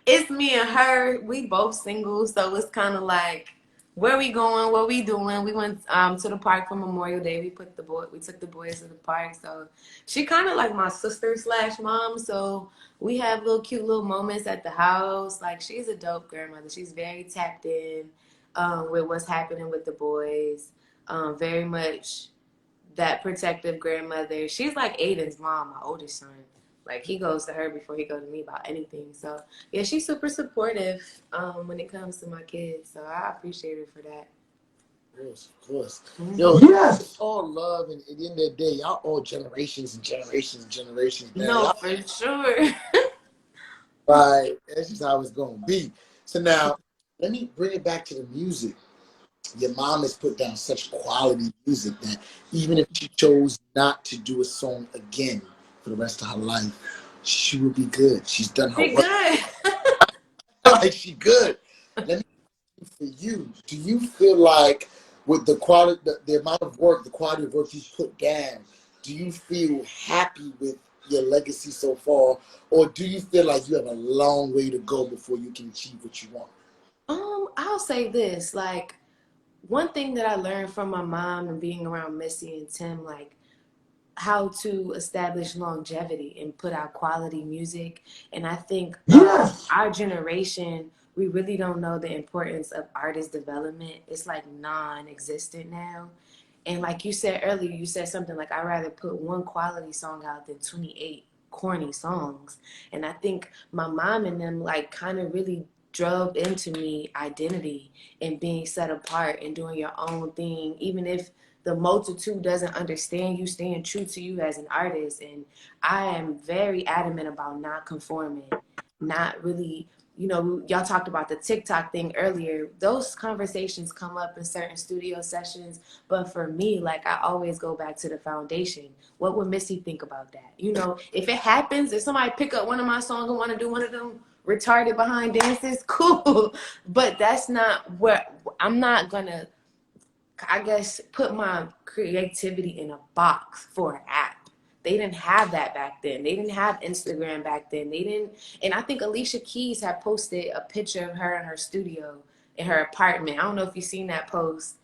it's me and her. We both single, so it's kind of like where we going, what we doing. We went to the park for Memorial Day. We took the boys to the park. So she kind of like my sister slash mom. So we have little cute little moments at the house. Like she's a dope grandmother. She's very tapped in with what's happening with the boys. Very much that protective grandmother. She's like Aiden's mom, my oldest son. Like he goes to her before he goes to me about anything. So yeah, she's super supportive when it comes to my kids. So I appreciate her for that. Of course. Mm-hmm. Yo, Yes. all love, and at the end of the day, y'all all generations and generations and generations. Man. No, Y'all, for sure. right, that's just how it's gonna be. So now, let me bring it back to the music. Your mom has put down such quality music that even if she chose not to do a song again for the rest of her life, she would be good. She's done her She work. good. Like she good. Let me ask you, for you, do you feel like with the quality, the amount of work, the quality of work you put down, do you feel happy with your legacy so far, or do you feel like you have a long way to go before you can achieve what you want? I'll say this, like one thing that I learned from my mom and being around Missy and Tim, like how to establish longevity and put out quality music. And I think Yes. our generation, we really don't know the importance of artist development. It's like non-existent now. And like you said earlier, you said something like, I'd rather put one quality song out than 28 corny songs. And I think my mom and them like kind of really drove into me identity and being set apart and doing your own thing, even if the multitude doesn't understand you, staying true to you as an artist. And I am very adamant about not conforming, not really, y'all talked about the TikTok thing earlier. Those conversations come up in certain studio sessions, but for me, like, I always go back to the foundation. What would Missy think about that? If it happens, if somebody pick up one of my songs and want to do one of them retarded behind dances, cool. But that's not what I'm not gonna, I guess, put my creativity in a box for an app. They didn't have that back then. They didn't have Instagram back then. They didn't. And I think Alicia Keys had posted a picture of her in her studio, in her apartment. I don't know if you've seen that post.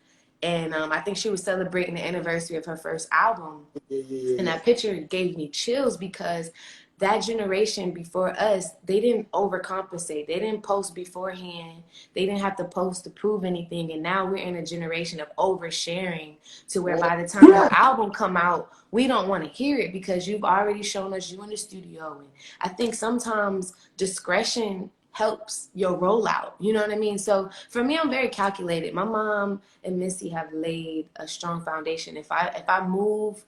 And I think she was celebrating the anniversary of her first album. And that picture gave me chills because that generation before us, they didn't overcompensate. They didn't post beforehand. They didn't have to post to prove anything. And now we're in a generation of oversharing to where by the time your album come out, we don't want to hear it because you've already shown us you in the studio. And I think sometimes discretion helps your rollout. You know what I mean? So for me, I'm very calculated. My mom and Missy have laid a strong foundation. If I move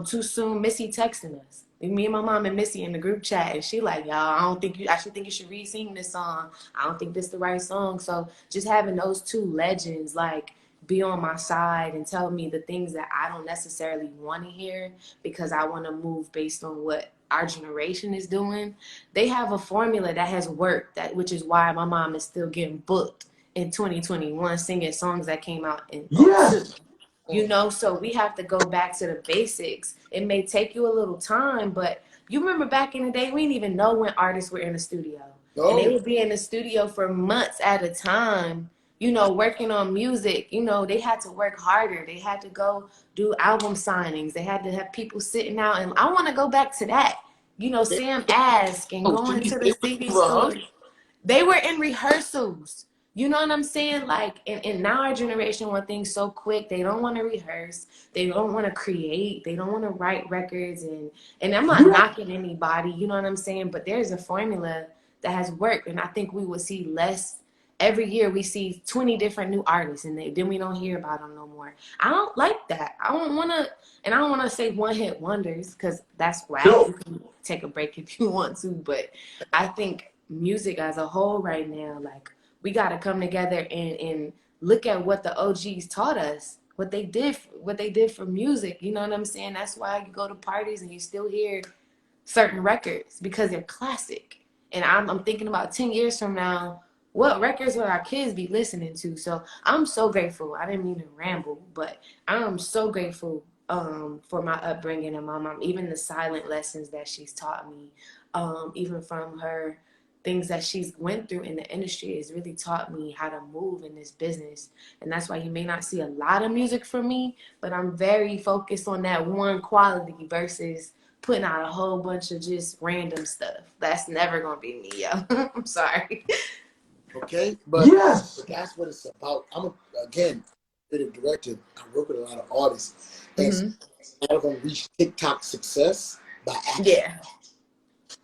too soon, Missy texting us. Me and my mom and Missy in the group chat, and she like, y'all, I actually think you should re-sing this song. I don't think this the right song. So just having those two legends like be on my side and tell me the things that I don't necessarily want to hear because I want to move based on what our generation is doing. They have a formula that has worked, which is why my mom is still getting booked in 2021 singing songs that came out in 02. So we have to go back to the basics. It may take you a little time, but you remember back in the day, we didn't even know when artists were in the studio. And they would be in the studio for months at a time, working on music. They had to work harder. They had to go do album signings. They had to have people sitting out. And I want to go back to that. Sam Ask and going to the CD store. They were in rehearsals. You know what I'm saying? Like, and now our generation want things so quick. They don't want to rehearse. They don't want to create. They don't want to write records. And I'm not knocking anybody. You know what I'm saying? But there's a formula that has worked. And I think we would see less. Every year we see 20 different new artists. And then we don't hear about them no more. I don't like that. I don't want to say one-hit wonders because that's whack. You can take a break if you want to. But I think music as a whole right now, like, we got to come together and look at what the OGs taught us, what they did for music. You know what I'm saying? That's why you go to parties and you still hear certain records because they're classic. And I'm thinking about 10 years from now, what records will our kids be listening to? So I'm so grateful. I didn't mean to ramble, but I'm so grateful for my upbringing and my mom, even the silent lessons that she's taught me, even from her things that she's went through in the industry has really taught me how to move in this business. And that's why you may not see a lot of music from me, but I'm very focused on that one quality versus putting out a whole bunch of just random stuff. That's never going to be me, yo. I'm sorry. Okay? But that's what it's about. I'm, again, creative director. I work with a lot of artists. And a lot of them reach TikTok success by accident. Yeah.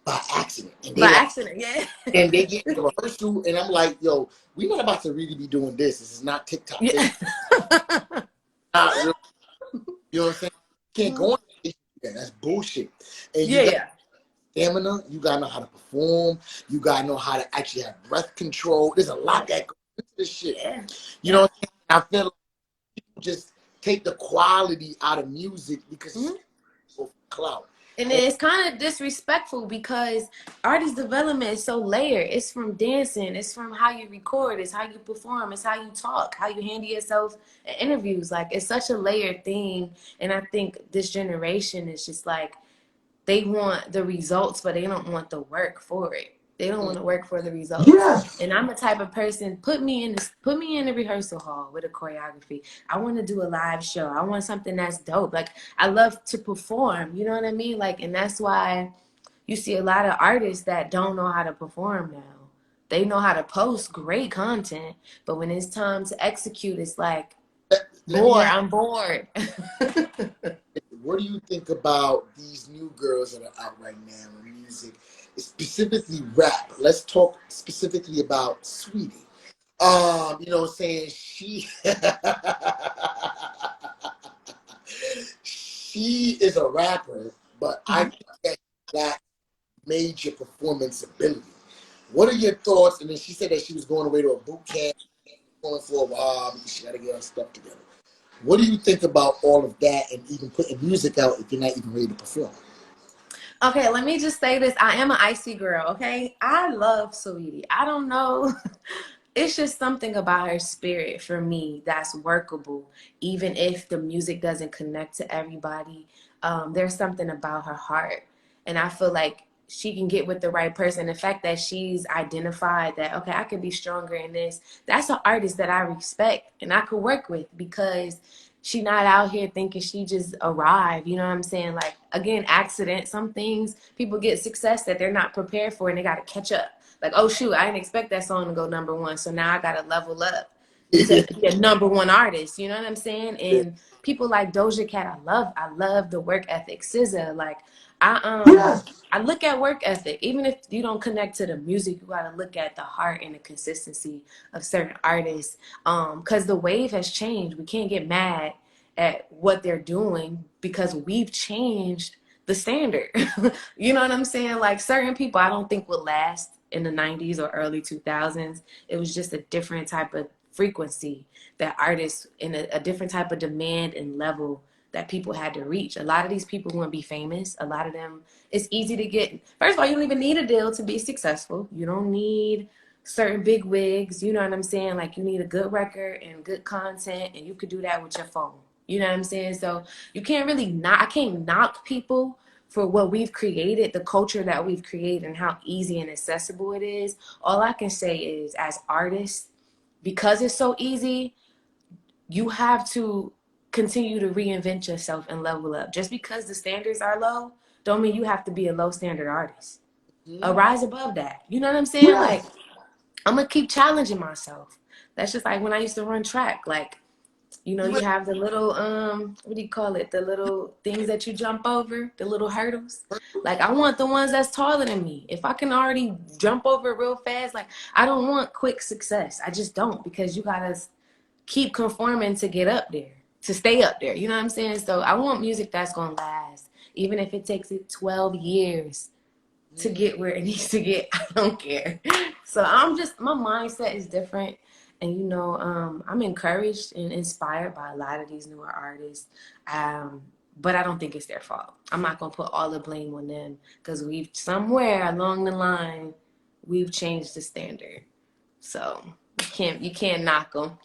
By accident. And By accident, yeah. And they get in rehearsal, and I'm like, yo, we're not about to really be doing this. This is not TikTok. Yeah. Not really. You know what I'm saying? You can't go on stage. That's bullshit. And you got stamina. You got to know how to perform. You got to know how to actually have breath control. There's a lot that goes into this shit. Yeah. You know what I'm saying? I feel like people just take the quality out of music because it's so clout. And it's kind of disrespectful because artist development is so layered. It's from dancing. It's from how you record. It's how you perform. It's how you talk, how you handle yourself in interviews. Like, it's such a layered thing. And I think this generation is just like, they want the results, but they don't want the work for it. They don't want to work for the results. Yes. And I'm the type of person, put me in the rehearsal hall with a choreography. I want to do a live show. I want something that's dope. Like, I love to perform. You know what I mean? Like, and that's why you see a lot of artists that don't know how to perform now. They know how to post great content, but when it's time to execute, it's like let me ask, I'm bored. what do you think about these new girls that are out right now in music, specifically rap? Let's talk specifically about Sweetie. You know what I'm saying? She is a rapper, but I think that that major performance ability. What are your thoughts? And then she said that she was going away to a boot camp, going for a while because she got to get her stuff together. What do you think about all of that and even putting music out if you're not even ready to perform? Okay, let me just say this. I am an icy girl, okay? I love Saweetie. I don't know. It's just something about her spirit for me that's workable, even if the music doesn't connect to everybody. There's something about her heart. And I feel like she can get with the right person. The fact that she's identified that, okay, I could be stronger in this, that's an artist that I respect and I could work with because she not out here thinking she just arrived. You know what I'm saying? Like, again, accident. Some things people get success that they're not prepared for and they got to catch up. Like, oh shoot, I didn't expect that song to go number one, so now I gotta level up to be a number one artist. You know what I'm saying? And people like Doja Cat, I love the work ethic. SZA, like Yes. I look at work ethic. Even if you don't connect to the music, you gotta look at the heart and the consistency of certain artists. Because the wave has changed. We can't get mad at what they're doing because we've changed the standard. You know what I'm saying? Like certain people I don't think would last in the 90s or early 2000s. It was just a different type of frequency that artists in a different type of demand and level that people had to reach. A lot of these people wouldn't be famous. A lot of them, it's easy to get. First of all, you don't even need a deal to be successful. You don't need certain big wigs. You know what I'm saying? Like you need a good record and good content, and you could do that with your phone. You know what I'm saying? So you can't really not. I can't knock people for what we've created, the culture that we've created, and how easy and accessible it is. All I can say is, as artists, because it's so easy, you have to continue to reinvent yourself and level up. Just because the standards are low, don't mean you have to be a low standard artist. Rise above that. You know what I'm saying? Like, Yes. I'm gonna keep challenging myself. That's just like when I used to run track. Like, you know, You you might have the little what do you call it? The little things that you jump over, the little hurdles. Like I want the ones that's taller than me. If I can already jump over it real fast, like I don't want quick success. I just don't because you gotta keep conforming to get up there, to stay up there. You know what I'm saying? So I want music that's gonna last, even if it takes it 12 years to get where it needs to get. I don't care. So I'm just, my mindset is different. And you know, I'm encouraged and inspired by a lot of these newer artists. But I don't think it's their fault. I'm not gonna put all the blame on them because we've somewhere along the line we've changed the standard. So you can't knock them.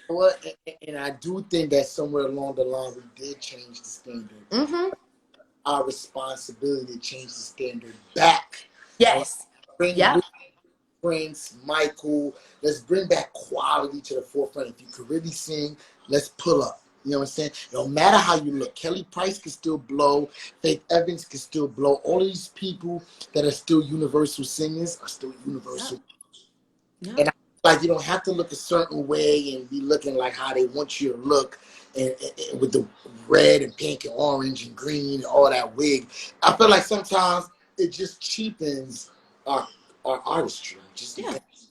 what, and I do think that somewhere along the line we did change the standard. Mm-hmm. Our responsibility to change the standard back. All right, Yes. bring Yep. Prince, Michael. Let's bring back quality to the forefront. If you could really sing, let's pull up. You know what I'm saying? No matter how you look, Kelly Price can still blow. Faith Evans can still blow. All of these people that are still universal singers are still Yep. universal. Yep. And I feel like you don't have to look a certain way and be looking like how they want you to look, and with the red and pink and orange and green and all that wig. I feel like sometimes it just cheapens our our artistry. Just Yeah. depends.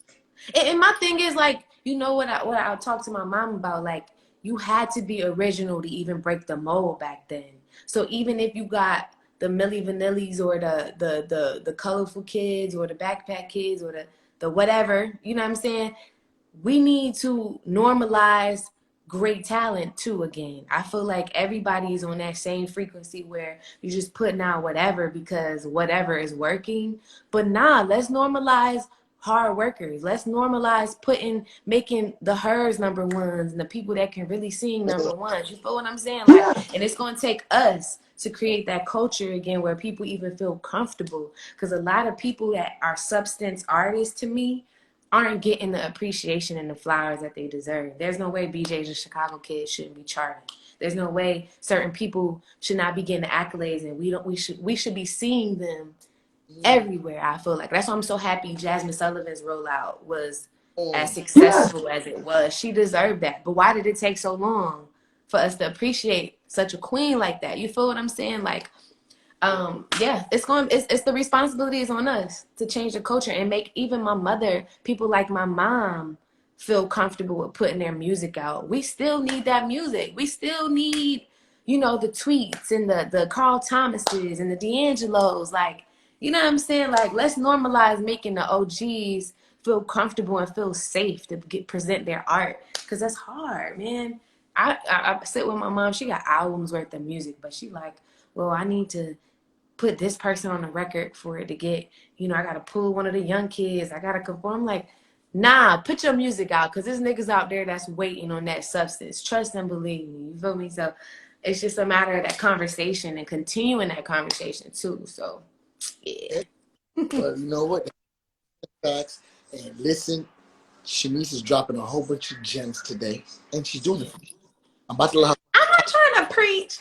And my thing is like, you know what I talked to my mom about, like you had to be original to even break the mold back then. So even if you got the Milli Vanillis or the colorful kids or the backpack kids or the whatever, you know what I'm saying? We need to normalize great talent too again. I feel like everybody's on that same frequency where you're just putting out whatever because whatever is working. But nah, let's normalize hard workers. Let's normalize making the hers number ones and the people that can really sing number ones. You feel what I'm saying? Like, Yes. and it's gonna take us to create that culture again where people even feel comfortable. Because a lot of people that are substance artists to me aren't getting the appreciation and the flowers that they deserve. There's no way BJ's and Chicago kids shouldn't be charting. There's no way certain people should not be getting the accolades, and we should be seeing them everywhere. I feel like that's why I'm so happy Jasmine Sullivan's rollout was as Yes. successful as it was. She deserved that. But why did it take so long for us to appreciate such a queen like that? You feel what I'm saying? Like, yeah, it's the responsibility is on us to change the culture and make even my mother, people like my mom, feel comfortable with putting their music out. We still need that music. We still need, the tweets and the Carl Thomases and the D'Angelos. Like, you know what I'm saying? Like, let's normalize making the OGs feel comfortable and feel safe to present their art. Because that's hard, man. I sit with my mom. She got albums worth of music, but she like, well, I need to put this person on the record for it to get, I gotta pull one of the young kids. I gotta conform. Like, nah, put your music out because there's niggas out there that's waiting on that substance. Trust and believe me. You feel me? So it's just a matter of that conversation and continuing that conversation too. So yeah. Well, you know what? Facts. And listen, Shenice is dropping a whole bunch of gems today, and she's doing it. I'm about to let her. I'm not trying to preach.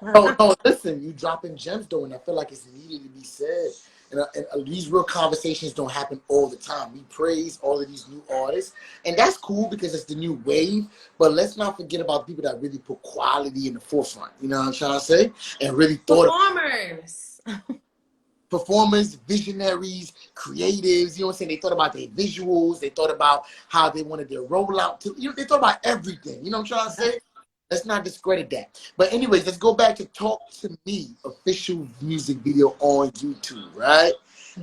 Oh no, listen, you dropping gems though, and I feel like it's needed to be said. And these real conversations don't happen all the time. We praise all of these new artists, and that's cool because it's the new wave. But let's not forget about people that really put quality in the forefront. You know what I'm trying to say? And really thought Performers. performers, visionaries, creatives, you know what I'm saying? They thought about their visuals, they thought about how they wanted their rollout to, they thought about everything. You know what I'm trying to say? Let's not discredit that. But anyways, let's go back to Talk to Me, official music video on YouTube, right?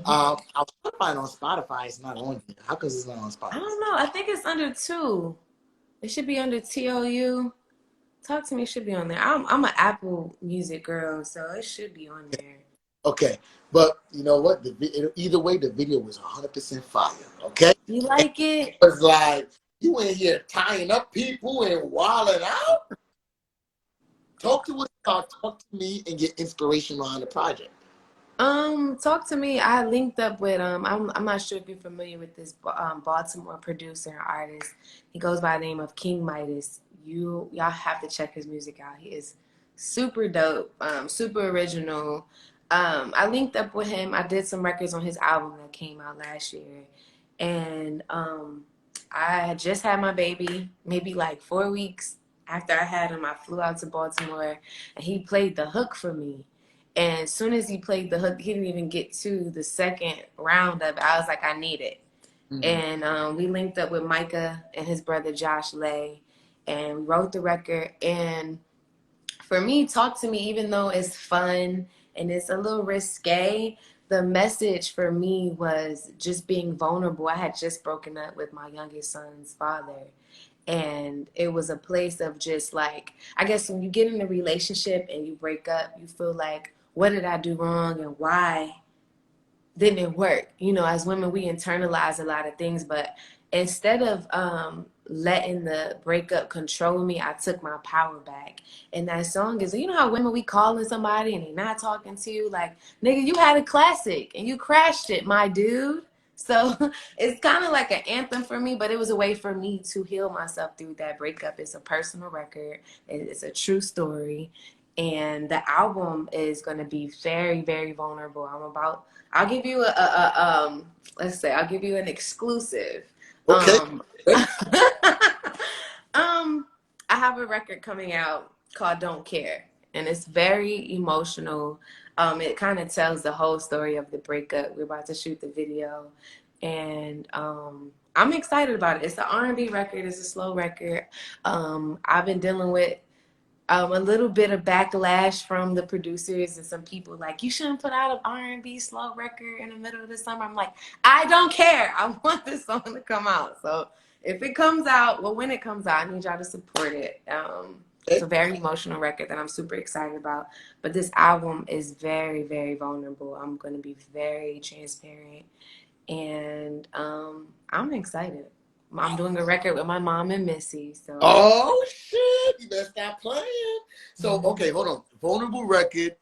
I was trying to find it on Spotify. It's not on here. How come it's not on Spotify? I don't know. I think it's under 2. It should be under TOU. Talk to Me should be on there. I'm an Apple Music girl, so it should be on there. Okay, but you know what? Either way, the video was 100% fire. Okay, You like it? it was like you in here tying up people and wilding out. Talk to us about Talk to Me and get inspiration behind the project. Talk to Me. I linked up with I'm not sure if you're familiar with this Baltimore producer and artist. He goes by the name of King Midas. Y'all have to check his music out. He is super dope, super original. I linked up with him. I did some records on his album that came out last year, and I had just had my baby, maybe like 4 weeks after I had him. I flew out to Baltimore, and he played the hook for me. And as soon as he played the hook, he didn't even get to the second round of it. I was like, I need it. Mm-hmm. And we linked up with Micah and his brother Josh Lay, and we wrote the record. And for me, Talk to Me, even though it's fun and it's a little risque, the message for me was just being vulnerable. I had just broken up with my youngest son's father. And it was a place of just like, I guess when you get in a relationship and you break up, you feel like, what did I do wrong and why didn't it work? As women, we internalize a lot of things, but instead of letting the breakup control me, I took my power back. And that song is, how women, we calling somebody and they not talking to you, like, nigga, you had a classic and you crashed it, my dude. So it's kind of like an anthem for me, but it was a way for me to heal myself through that breakup. It's a personal record. It's a true story. And the album is going to be very, very vulnerable. I'll give you let's say I'll give you an exclusive. Okay. I have a record coming out called Don't Care, and it's very emotional. It kind of tells the whole story of the breakup. We're about to shoot the video, and I'm excited about it. It's an R&B record. It's a slow record. I've been dealing with a little bit of backlash from the producers and some people like, you shouldn't put out an R&B slow record in the middle of the summer. I'm like, I don't care. I want this song to come out. So if it comes out, when it comes out, I need y'all to support it. It's a very emotional record that I'm super excited about. But this album is very, very vulnerable. I'm going to be very transparent. And I'm excited. I'm doing a record with my mom and Missy. So. Oh shit! You better stop playing. So okay, hold on. Vulnerable record,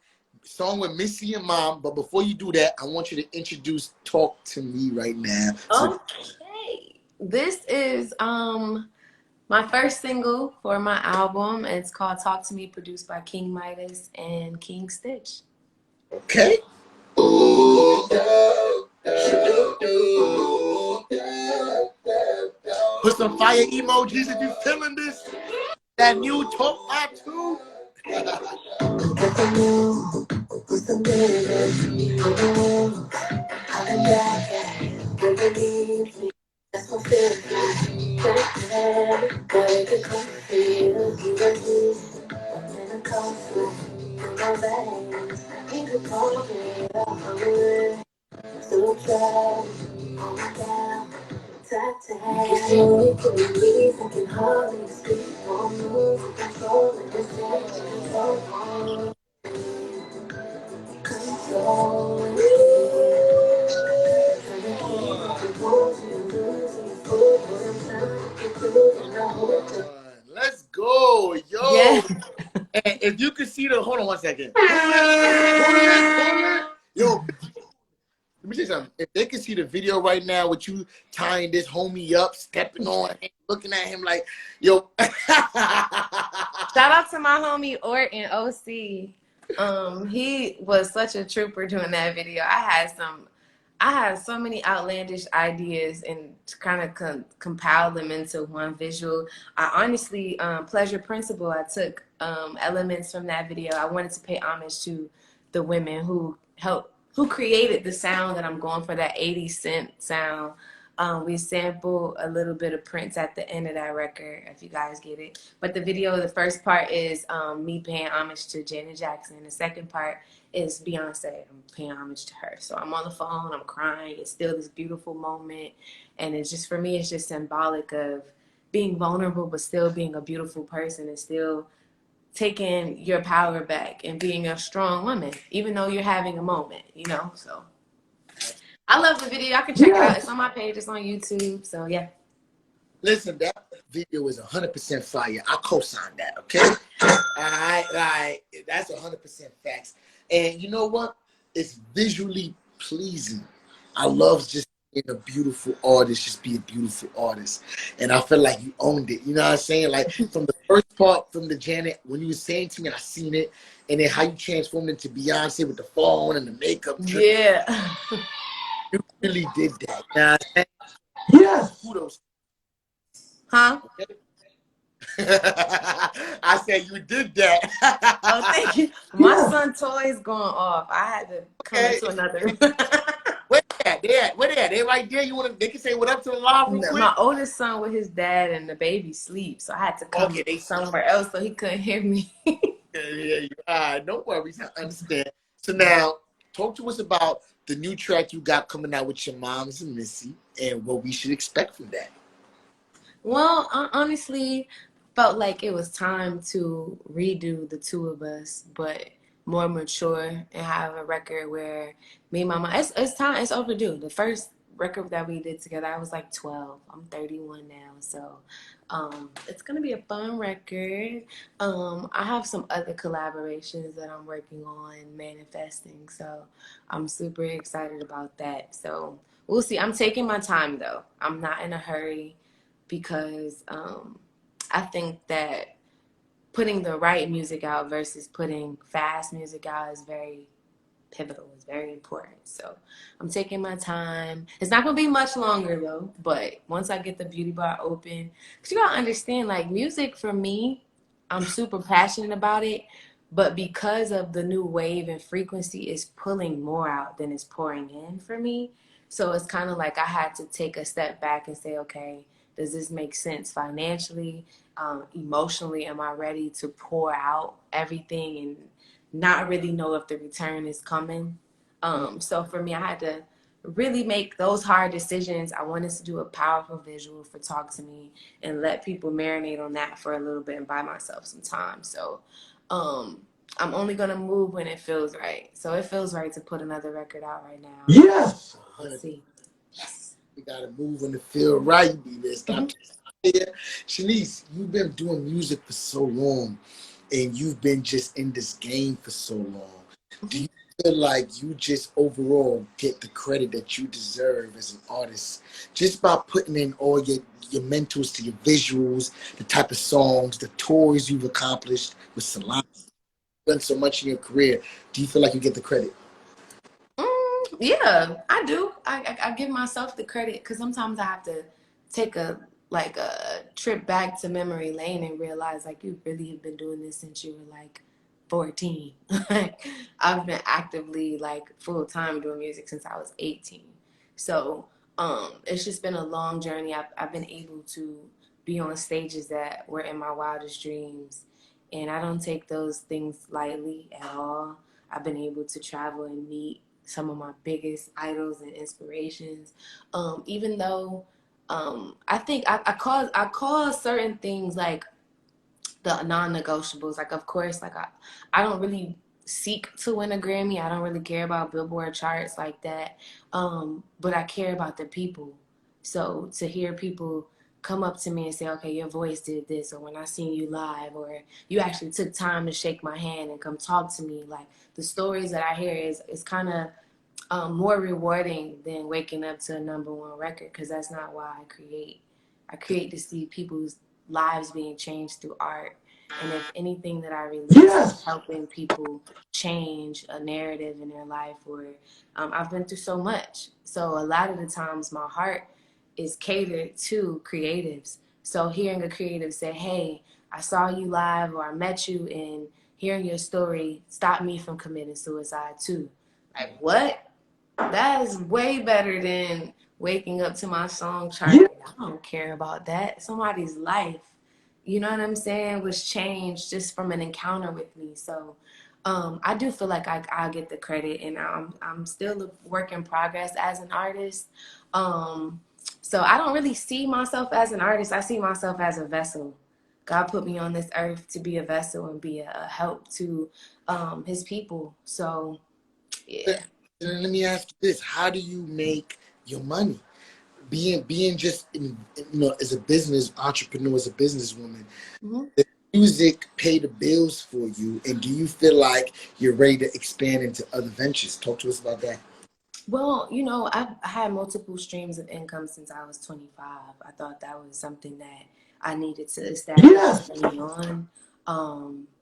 song with Missy and Mom. But before you do that, I want you to introduce "Talk to Me" right now. Okay, this is my first single for my album. It's called "Talk to Me," produced by King Midas and King Stitch. Okay. some fire emojis if you feeling this. That new Talk Live 2. That's what feels like. Boy, the coffee, the coffee, my veins. Keep it talking, I'm away. So try, oh my God. You can see me, can believe, I can hardly speak. Won't move, control, and just control. Control Let's go, yo. Yeah. And if you could see the, hold on one second. Hold it. Yo, let me tell you something. If they can see the video right now with you tying this homie up, stepping on him, looking at him like, yo. Shout out to my homie Orton OC. He was such a trooper doing that video. I had so many outlandish ideas and to kind of compile them into one visual. I honestly, Pleasure Principle, I took elements from that video. I wanted to pay homage to the women who created the sound that I'm going for, that 80 cent sound. We sample a little bit of Prince at the end of that record, if you guys get it. But the video, the first part is me paying homage to Janet Jackson. The second part is Beyonce. I'm paying homage to her. So I'm on the phone, I'm crying. It's still this beautiful moment. And it's just, for me, it's just symbolic of being vulnerable, but still being a beautiful person and still taking your power back and being a strong woman, even though you're having a moment, you know? So I love the video. I can check it out. It's on my page. It's on YouTube. So yeah. Listen, that video is 100% fire. I co-sign that, okay? All right. That's 100% facts. And you know what? It's visually pleasing. I love just being a beautiful artist, just be a beautiful artist. And I feel like you owned it. You know what I'm saying? Like from the first part, from the Janet, when you were saying to me, I seen it. And then how you transformed into Beyonce with the phone and the makeup. Yeah. You really did that. You know what I'm saying? Yes. Kudos. Huh? Okay? I said you did that. Oh, thank you. My son toy's going off. I had to come into another. Where they at? Where they at? They right there. They can say what up to the live real quick? My oldest son with his dad and the baby sleep, so I had to come somewhere else so he couldn't hear me. Yeah. No worries. I understand. So now, talk to us about the new track you got coming out with your moms and Missy, and what we should expect from that. Well, I honestly felt like it was time to redo the two of us, but more mature and have a record where me and mama, it's time, it's overdue. The first record that we did together, I was like 12. I'm 31 now, so it's gonna be a fun record. I have some other collaborations that I'm working on manifesting, so I'm super excited about that. So we'll see. I'm taking my time though. I'm not in a hurry because I think that putting the right music out versus putting fast music out is very pivotal. It's very important. So I'm taking my time. It's not going to be much longer though, but once I get the beauty bar open, because you got to understand, like, music for me, I'm super passionate about it, but because of the new wave and frequency, is pulling more out than it's pouring in for me. So it's kind of like I had to take a step back and say, okay, does this make sense financially? Emotionally, am I ready to pour out everything and not really know if the return is coming? So for me, I had to really make those hard decisions. I wanted to do a powerful visual for Talk to Me and let people marinate on that for a little bit and buy myself some time. So I'm only going to move when it feels right. So it feels right to put another record out right now. Yes. Let's see. You gotta move when it feel right. You better stop. Shenice, you've been doing music for so long, and you've been just in this game for so long. Do you feel like you just overall get the credit that you deserve as an artist just by putting in all your mentals to your visuals, the type of songs, the tours you've accomplished with Salon, done so much in your career? Do you feel like you get the credit? Yeah, I do. I give myself the credit because sometimes I have to take a like a trip back to memory lane and realize like you really have been doing this since you were like 14. Like I've been actively like full time doing music since I was 18. So it's just been a long journey. I've been able to be on stages that were in my wildest dreams, and I don't take those things lightly at all. I've been able to travel and meet some of my biggest idols and inspirations. Even though I think I call certain things like the non-negotiables. Like, of course, like I don't really seek to win a Grammy. I don't really care about Billboard charts like that. But I care about the people. So to hear people come up to me and say, okay, your voice did this, or when I seen you live, or you actually took time to shake my hand and come talk to me, like the stories that I hear is kind of more rewarding than waking up to a #1 record, because that's not why I create. I create to see people's lives being changed through art. And if anything that I release is Yes. helping people change a narrative in their life, or I've been through so much. So a lot of the times my heart is catered to creatives. So hearing a creative say, hey, I saw you live, or I met you, and hearing your story stopped me from committing suicide too. Like, what? That is way better than waking up to my song Yes. charting. I don't care about that. Somebody's life, you know what I'm saying, was changed just from an encounter with me. So I do feel like I get the credit, and I'm still a work in progress as an artist. So I don't really see myself as an artist. I see myself as a vessel. God put me on this earth to be a vessel and be a help to his people. So yeah. Let me ask you this: how do you make your money? Being just as a business entrepreneur, as a businesswoman, Mm-hmm. does music pay the bills for you, and do you feel like you're ready to expand into other ventures? Talk to us about that. Well, I've had multiple streams of income since I was 25. I thought that was something that I needed to establish Yes. early on.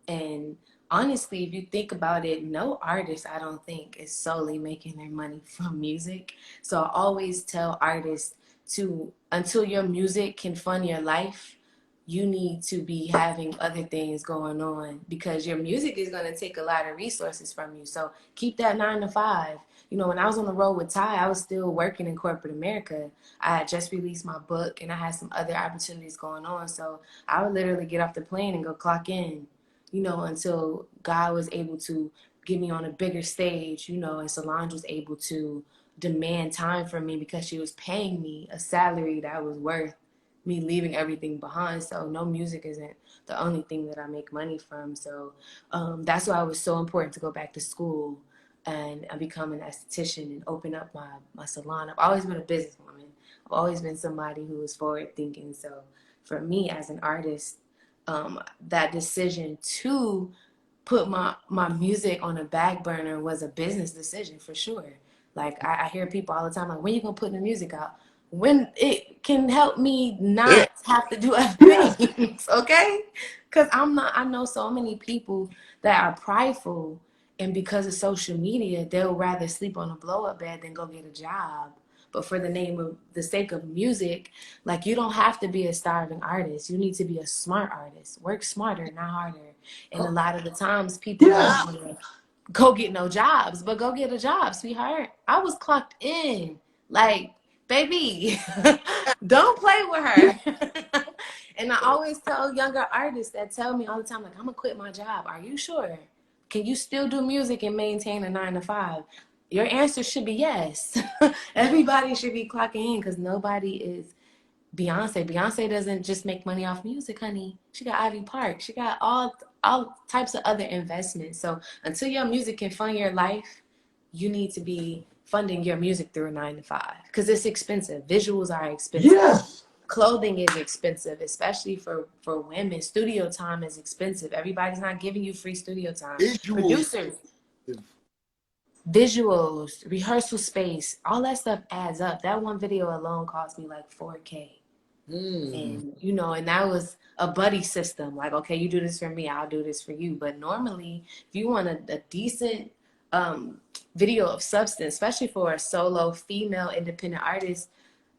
And honestly, if you think about it, no artist, I don't think, is solely making their money from music. So I always tell artists to, until your music can fund your life, you need to be having other things going on, because your music is going to take a lot of resources from you. So keep that 9 to 5. When I was on the road with Ty, I was still working in corporate America. I had just released my book, and I had some other opportunities going on. So I would literally get off the plane and go clock in, until God was able to get me on a bigger stage, and Solange was able to demand time from me because she was paying me a salary that was worth me leaving everything behind. So no, music isn't the only thing that I make money from. So that's why it was so important to go back to school and become an esthetician and open up my salon. I've always been a businesswoman. I've always been somebody who is forward thinking. So for me as an artist, that decision to put my music on a back burner was a business decision for sure. Like I hear people all the time, like, when you gonna put the music out? When it can help me Yeah. not have to do other Yes. things, okay? Because I know so many people that are prideful, and because of social media, they'll rather sleep on a blow-up bed than go get a job. But for the sake of music, like, you don't have to be a starving artist. You need to be a smart artist. Work smarter, not harder. And a lot of the times people don't Yes. want to go get no jobs, but go get a job, sweetheart. I was clocked in. Like, baby, don't play with Yes. her. And I always tell younger artists that tell me all the time, like, I'm gonna quit my job. Are you sure? Can you still do music and maintain a 9 to 5? Your answer should be yes. Everybody should be clocking in, because nobody is Beyonce. Beyonce doesn't just make money off music, honey. She got Ivy Park. She got all types of other investments. So until your music can fund your life, you need to be funding your music through a 9 to 5, because it's expensive. Visuals are expensive. Yes. Clothing is expensive, especially for women. Studio time is expensive. Everybody's not giving you free studio time. Visuals. Producers, visuals, rehearsal space, all that stuff adds up. That one video alone cost me like 4K. Mm. And that was a buddy system. Like, okay, you do this for me, I'll do this for you. But normally, if you want a decent video of substance, especially for a solo female independent artist,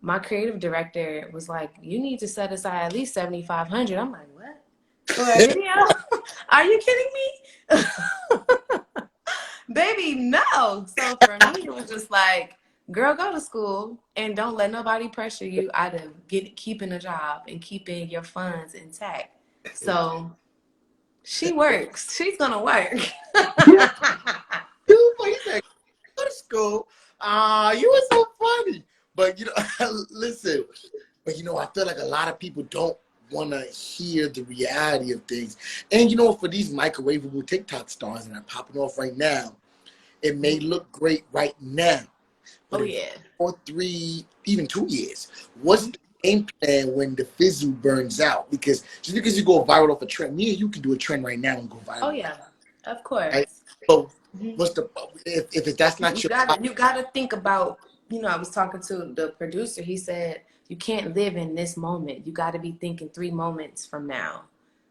my creative director was like, you need to set aside at least $7,500. I'm like, what? For a video? Are you kidding me? Baby, no. So for me, it was just like, girl, go to school and don't let nobody pressure you out of keeping a job and keeping your funds intact. So she works. She's gonna work. Yes. Dude, boy, you said, go to school. You were so funny. But, you know, listen, but, you know, I feel like a lot of people don't want to hear the reality of things. And, you know, for these microwavable TikTok stars that are popping off right now, it may look great right now. But Oh, in yeah. 4, 3, even 2 years, what's the game plan when the fizzle burns out? Because just because you go viral off a trend, me and you can do a trend right now and go viral. Oh, yeah. Of course. Right? So what's the if that's not You your gotta think about, you know, I was talking to the producer. He said you can't live in this moment. You got to be thinking 3 moments from now.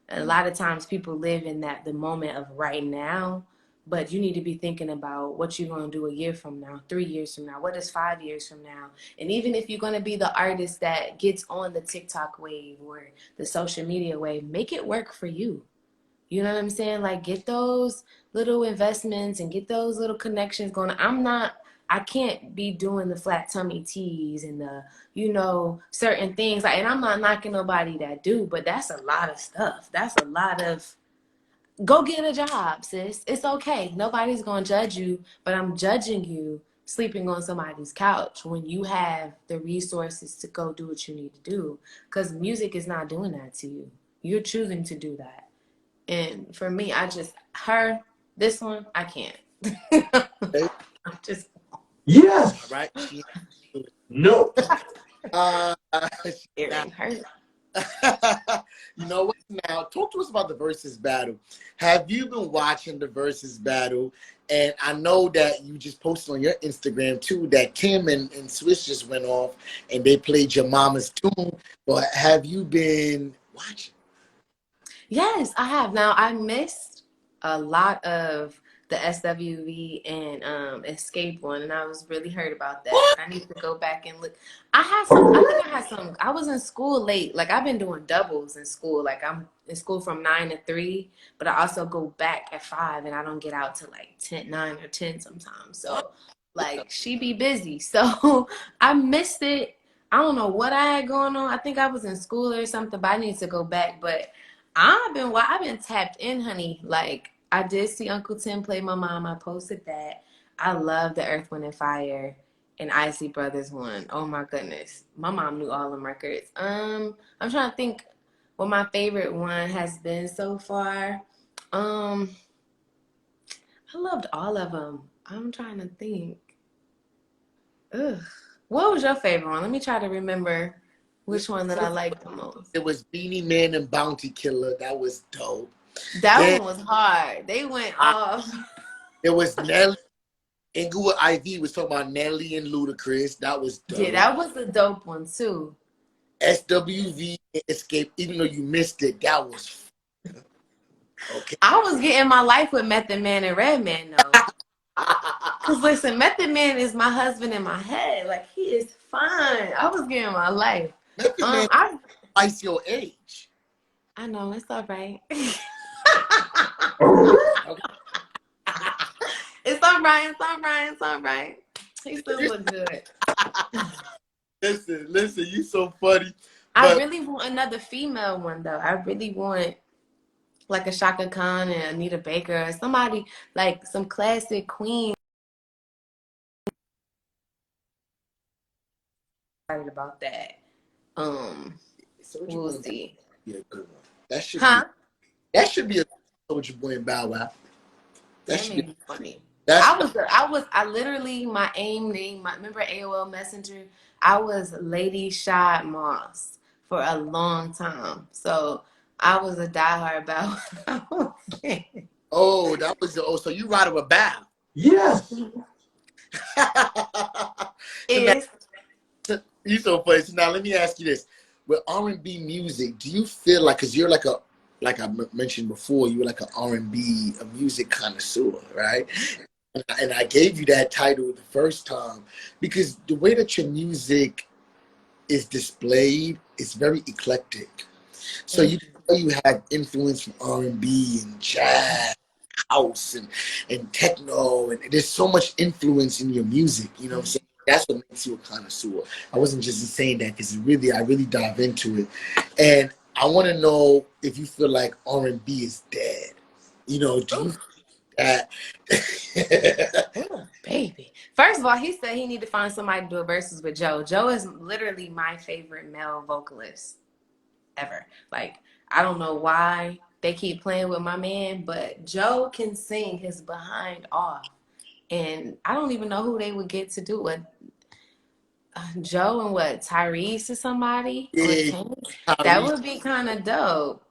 And a lot of times people live in the moment of right now, but you need to be thinking about what you're going to do a year from now, 3 years from now, what is 5 years from now. And even if you're going to be the artist that gets on the TikTok wave or the social media wave, make it work for you. You know what I'm saying? Like, get those little investments and get those little connections going. I can't be doing the flat tummy teas and the, you know, certain things. And I'm not knocking nobody that do, but that's a lot of stuff. That's a lot of, go get a job, sis. It's okay. Nobody's going to judge you, but I'm judging you sleeping on somebody's couch when you have the resources to go do what you need to do. Because music is not doing that to you. You're choosing to do that. And for me, this one, I can't. I'm just. Yes. right? No. It ain't hurt. You know what? Now, talk to us about the versus battle. Have you been watching the versus battle? And I know that you just posted on your Instagram too that Kim and Swiss just went off and they played your mama's tune. But have you been watching? Yes, I have. Now, I missed a lot of the SWV and Escape one, and I was really hurt about that. I need to go back and look. I was in school late. Like, I've been doing doubles in school. Like, I'm in school from 9 to 3, but I also go back at 5, and I don't get out till like 9 or 10 sometimes. So, like, she be busy. So, I missed it. I don't know what I had going on. I think I was in school or something, but I need to go back. But I've been tapped in, honey. Like, I did see Uncle Tim play my mom. I posted that. I love the Earth, Wind and Fire and Isley Brothers one. Oh my goodness. My mom knew all them records. I'm trying to think what my favorite one has been so far. I loved all of them. I'm trying to think. Ugh. What was your favorite one? Let me try to remember which one that I liked the most. It was Beanie Man and Bounty Killer. That was dope. That Then one was hard. They went off. it was Nelly. Inglewood IV was talking about Nelly and Ludacris. That was dope. Yeah, that was a dope one too. SWV Escape, even though you missed it, that was okay. I was getting my life with Method Man and Redman though. Cause listen, Method Man is my husband in my head. Like, he is fine. I was getting my life. Method Man twice your age. I know, it's all right. It's all right. It's all right. It's all right. He still look good. Listen, you so funny. I really want another female one though. I really want like a Shaka Khan and Anita Baker or somebody like some classic queen. Excited about that. We'll see. Be a good one. That should be a Soulja Boy and Bow Wow. That should be funny. I literally, my AIM name, remember AOL Messenger? I was Lady Shad Moss for a long time. So I was a diehard Bow Wow. Oh, so you ride with Bow. Yes. You so funny. So now let me ask you this. With R&B music, do you feel like, because you're like I mentioned before, you were like an R&B, a music connoisseur, right? And I gave you that title the first time because the way that your music is displayed, it's very eclectic. So you have influence from R&B and jazz, house, and techno, and there's so much influence in your music. You know what I'm saying? That's what makes you a connoisseur. I wasn't just saying that because I really dive into it, and I want to know if you feel like R&B is dead. You know, do you that? Oh, baby. First of all, he said he need to find somebody to do a verses with Joe. Joe is literally my favorite male vocalist ever. Like, I don't know why they keep playing with my man, but Joe can sing his behind off. And I don't even know who they would get to do it. Joe and what, Tyrese or somebody? Or Yeah, Tank? That Tyrese would be kind of dope.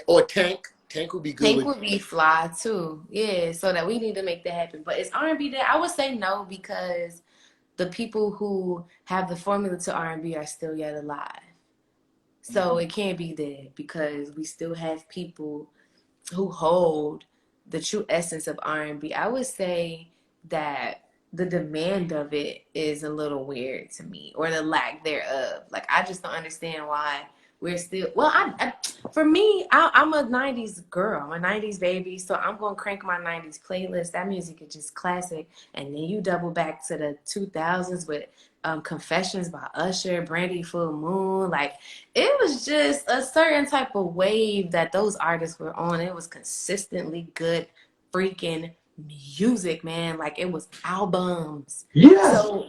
or Tank. Tank would be good Tank with. would be fly too. Yeah, so that we need to make that happen. But is R&B there? I would say no because the people who have the formula to R&B are still yet alive. So it can't be there because we still have people who hold the true essence of R&B. I would say that the demand of it is a little weird to me, or the lack thereof. Like, I just don't understand why we're still. Well, for me, I'm a '90s girl. I'm a '90s baby, so I'm gonna crank my '90s playlist. That music is just classic. And then you double back to the 2000s with Confessions by Usher, Brandy Full Moon. Like, it was just a certain type of wave that those artists were on. It was consistently good freaking music, man. Like, it was albums. Yes. So,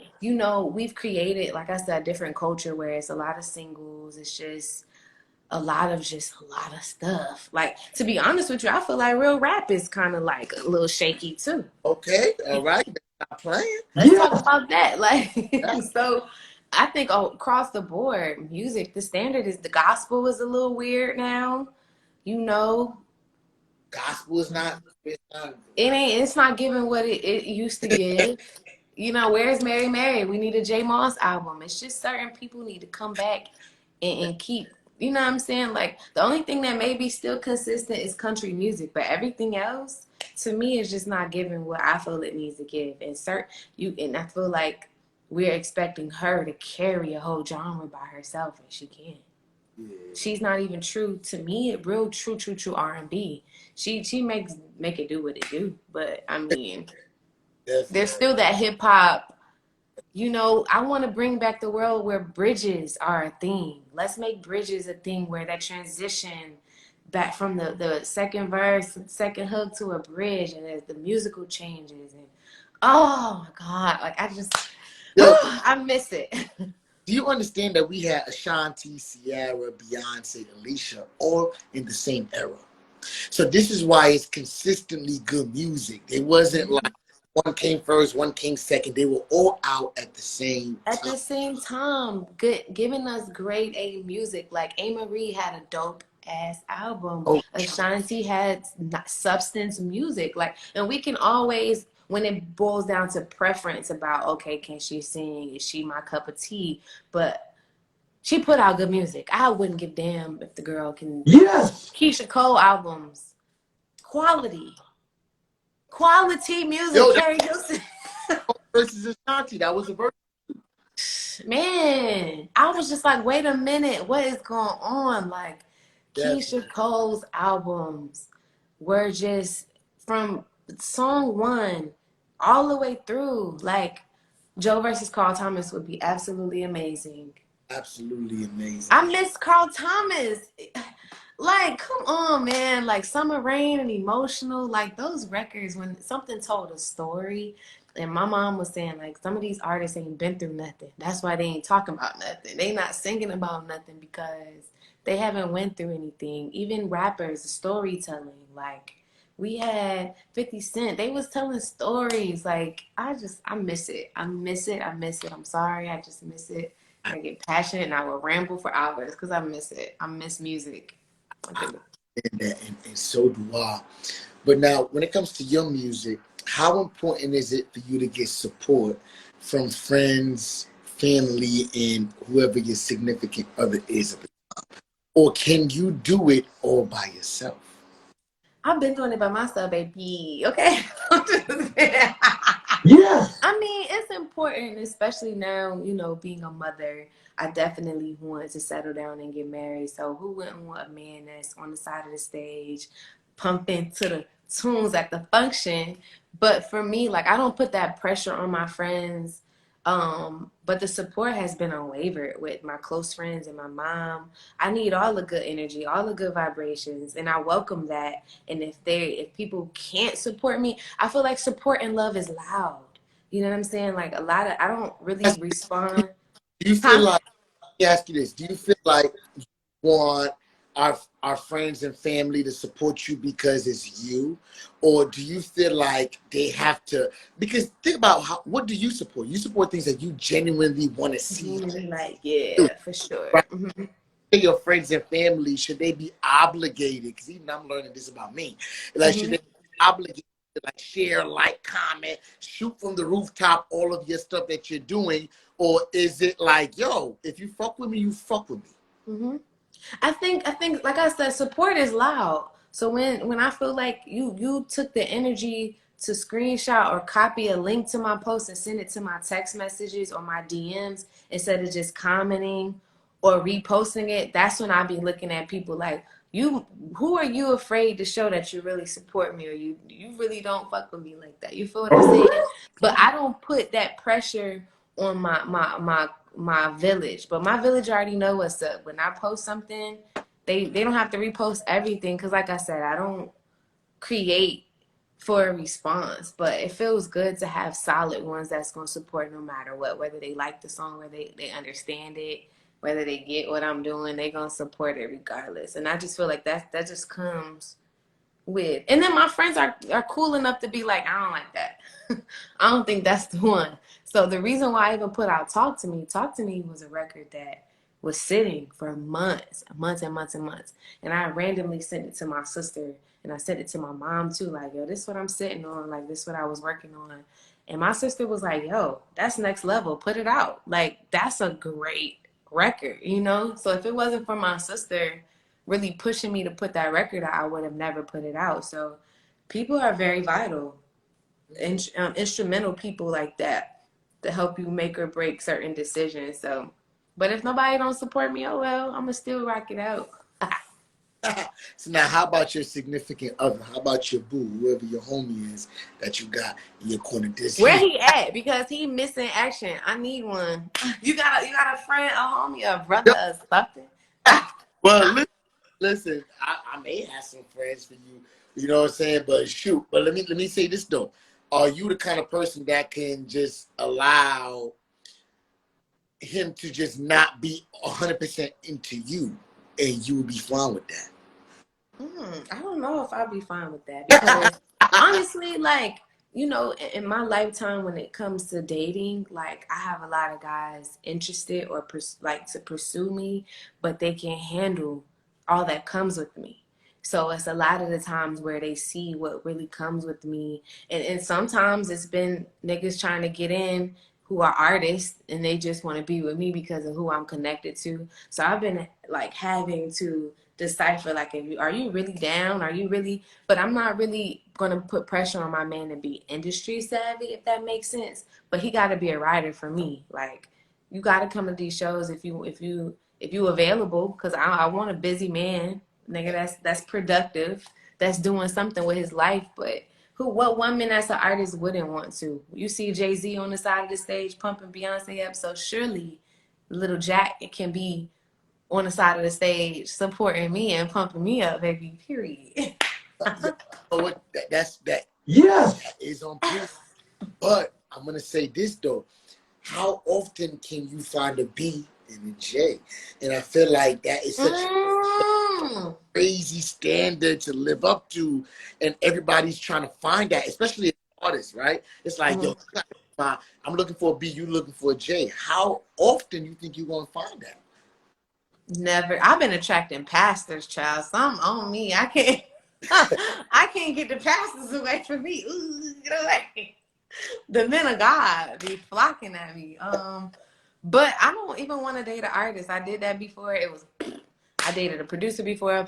we've created, like I said, a different culture where it's a lot of singles. It's just a lot of stuff. Like, to be honest with you, I feel like real rap is kind of like a little shaky too. Okay, all right, not playing. Let's talk Yes. about that. Like, so I think across the board, music, the standard is the gospel is a little weird now. You know, Gospel is not. It's not. it's not giving what it used to give. Where's Mary Mary? We need a J Moss album. It's just certain people need to come back and keep, you know what I'm saying? Like, the only thing that may be still consistent is country music, but everything else to me is just not giving what I feel it needs to give. And I feel like we're expecting her to carry a whole genre by herself, and she can't. Yeah, She's not even true to me, real true R&B. She make it do what it do, but I mean, there's definitely. still that hip hop. I want to bring back the world where bridges are a thing. Let's make bridges a thing where that transition back from the second verse, second hook to a bridge, and as the musical changes. And oh my God, like Yo, I miss it. do you understand that we had Ashanti, Ciara, Beyonce, Alicia, all in the same era? So this is why it's consistently good music. It wasn't like one came first, one came second. They were all out at the same At time. the same time, giving us grade A music. Like, A. Marie had a dope ass album. Oh, Ashanti had substance music. Like, and we can always, when it boils down to preference about, okay, can she sing? Is she my cup of tea? But she put out good music. I wouldn't give a damn if the girl can. Yes. Keisha Cole albums, quality music. yo, that Carrie Hilson. versus Ashanti. That was a verse. Man, I was just like, wait a minute, what is going on? Like, Definitely. Keisha Cole's albums were just from song one all the way through. Like, Joe versus Carl Thomas would be absolutely amazing. Absolutely amazing. I miss Carl Thomas. Like, come on, man. Like, Summer Rain and Emotional, like those records, when something told a story. And my mom was saying, like, some of these artists ain't been through nothing. That's why they ain't talking about nothing. They not singing about nothing because they haven't went through anything. Even rappers, storytelling. Like, we had 50 Cent. They was telling stories. Like, I miss it. I miss it. I miss it. I'm sorry. I just miss it. I get passionate and I will ramble for hours because I miss it. I miss music. And so do I. But now, when it comes to your music, how important is it for you to get support from friends, family, and whoever your significant other is at the time? Or can you do it all by yourself? I've been doing it by myself, baby. Okay. Yes. I mean, it's important, especially now, being a mother. I definitely want to settle down and get married. So who wouldn't want a man that's on the side of the stage, pumping to the tunes at the function? But for me, like, I don't put that pressure on my friends. But the support has been unwavered with my close friends and my mom. I need all the good energy, all the good vibrations, and I welcome that. And if people can't support me, I feel like support and love is loud. You know what I'm saying? Like I don't really respond. Do you feel Huh? like, let me ask you this, do you feel like you want our friends and family to support you because it's you? Or do you feel like they have to, because think about what do you support? You support things that you genuinely want to see. Like, Do, yeah, for sure. right? Your friends and family, should they be obligated? Because even I'm learning this about me. Like, should they be obligated to like share, like, comment, shoot from the rooftop all of your stuff that you're doing? Or is it like, yo, if you fuck with me, you fuck with me? I think like I said, support is loud. So when I feel like you took the energy to screenshot or copy a link to my post and send it to my text messages or my DMs instead of just commenting or reposting it, that's when I be looking at people like, who are you afraid to show that you really support me, or you really don't fuck with me like that? You feel what I'm saying? But I don't put that pressure on my village. But my village already know what's up. When I post something, they don't have to repost everything, because like I said, I don't create for a response. But it feels good to have solid ones that's going to support no matter what, whether they like the song or they understand it, whether they get what I'm doing, they going to support it regardless. And I just feel like that just comes with. And then my friends are cool enough to be like, I don't like that. I don't think that's the one. So the reason why I even put out Talk to Me was a record that was sitting for months and months and months. And I randomly sent it to my sister, and I sent it to my mom too, like, yo, this is what I'm sitting on, like, this is what I was working on. And my sister was like, yo, that's next level, put it out. Like, that's a great record, So if it wasn't for my sister really pushing me to put that record out, I would have never put it out. So people are very vital, instrumental people like that to help you make or break certain decisions. So, but if nobody don't support me, oh well, I'm gonna still rock it out. So now, how about your significant other? How about your boo, whoever your homie is that you got in your corner? This Where he he at? Because he missing action. I need one. You got a friend, a homie, a brother, or something? well, listen, I may have some friends for you. You know what I'm saying? But shoot, but let me say this though. Are you the kind of person that can just allow him to just not be 100% into you, and you would be fine with that? I don't know if I'll be fine with that, because honestly, like, in my lifetime, when it comes to dating, like, I have a lot of guys interested or like to pursue me, but they can't handle all that comes with me. So it's a lot of the times where they see what really comes with me. And sometimes it's been niggas trying to get in who are artists, and they just want to be with me because of who I'm connected to. So I've been like having to decipher, like, are you really down, are you really, but I'm not really going to put pressure on my man to be industry savvy, if that makes sense. But he got to be a writer for me. Like, you got to come to these shows if you available, because I want a busy man, nigga, that's productive, that's doing something with his life. But what woman that's an artist wouldn't want to? You see JErzey on the side of the stage pumping Beyonce up, so surely little Jack can be on the side of the stage supporting me and pumping me up, baby, period. You know what? That Yes. is on point. But I'm gonna say this though. How often can you find a B and a J? And I feel like that is such a crazy standard to live up to, and everybody's trying to find that, especially as artists, right? It's like, yo, I'm looking for a B, you looking for a J. How often you think you're gonna find that? Never. I've been attracting pastors, child. Some on me. I can't. I can't get the pastors away from me. Ooh, get away. The men of God be flocking at me. But I don't even want to date an artist. I did that before. I dated a producer before.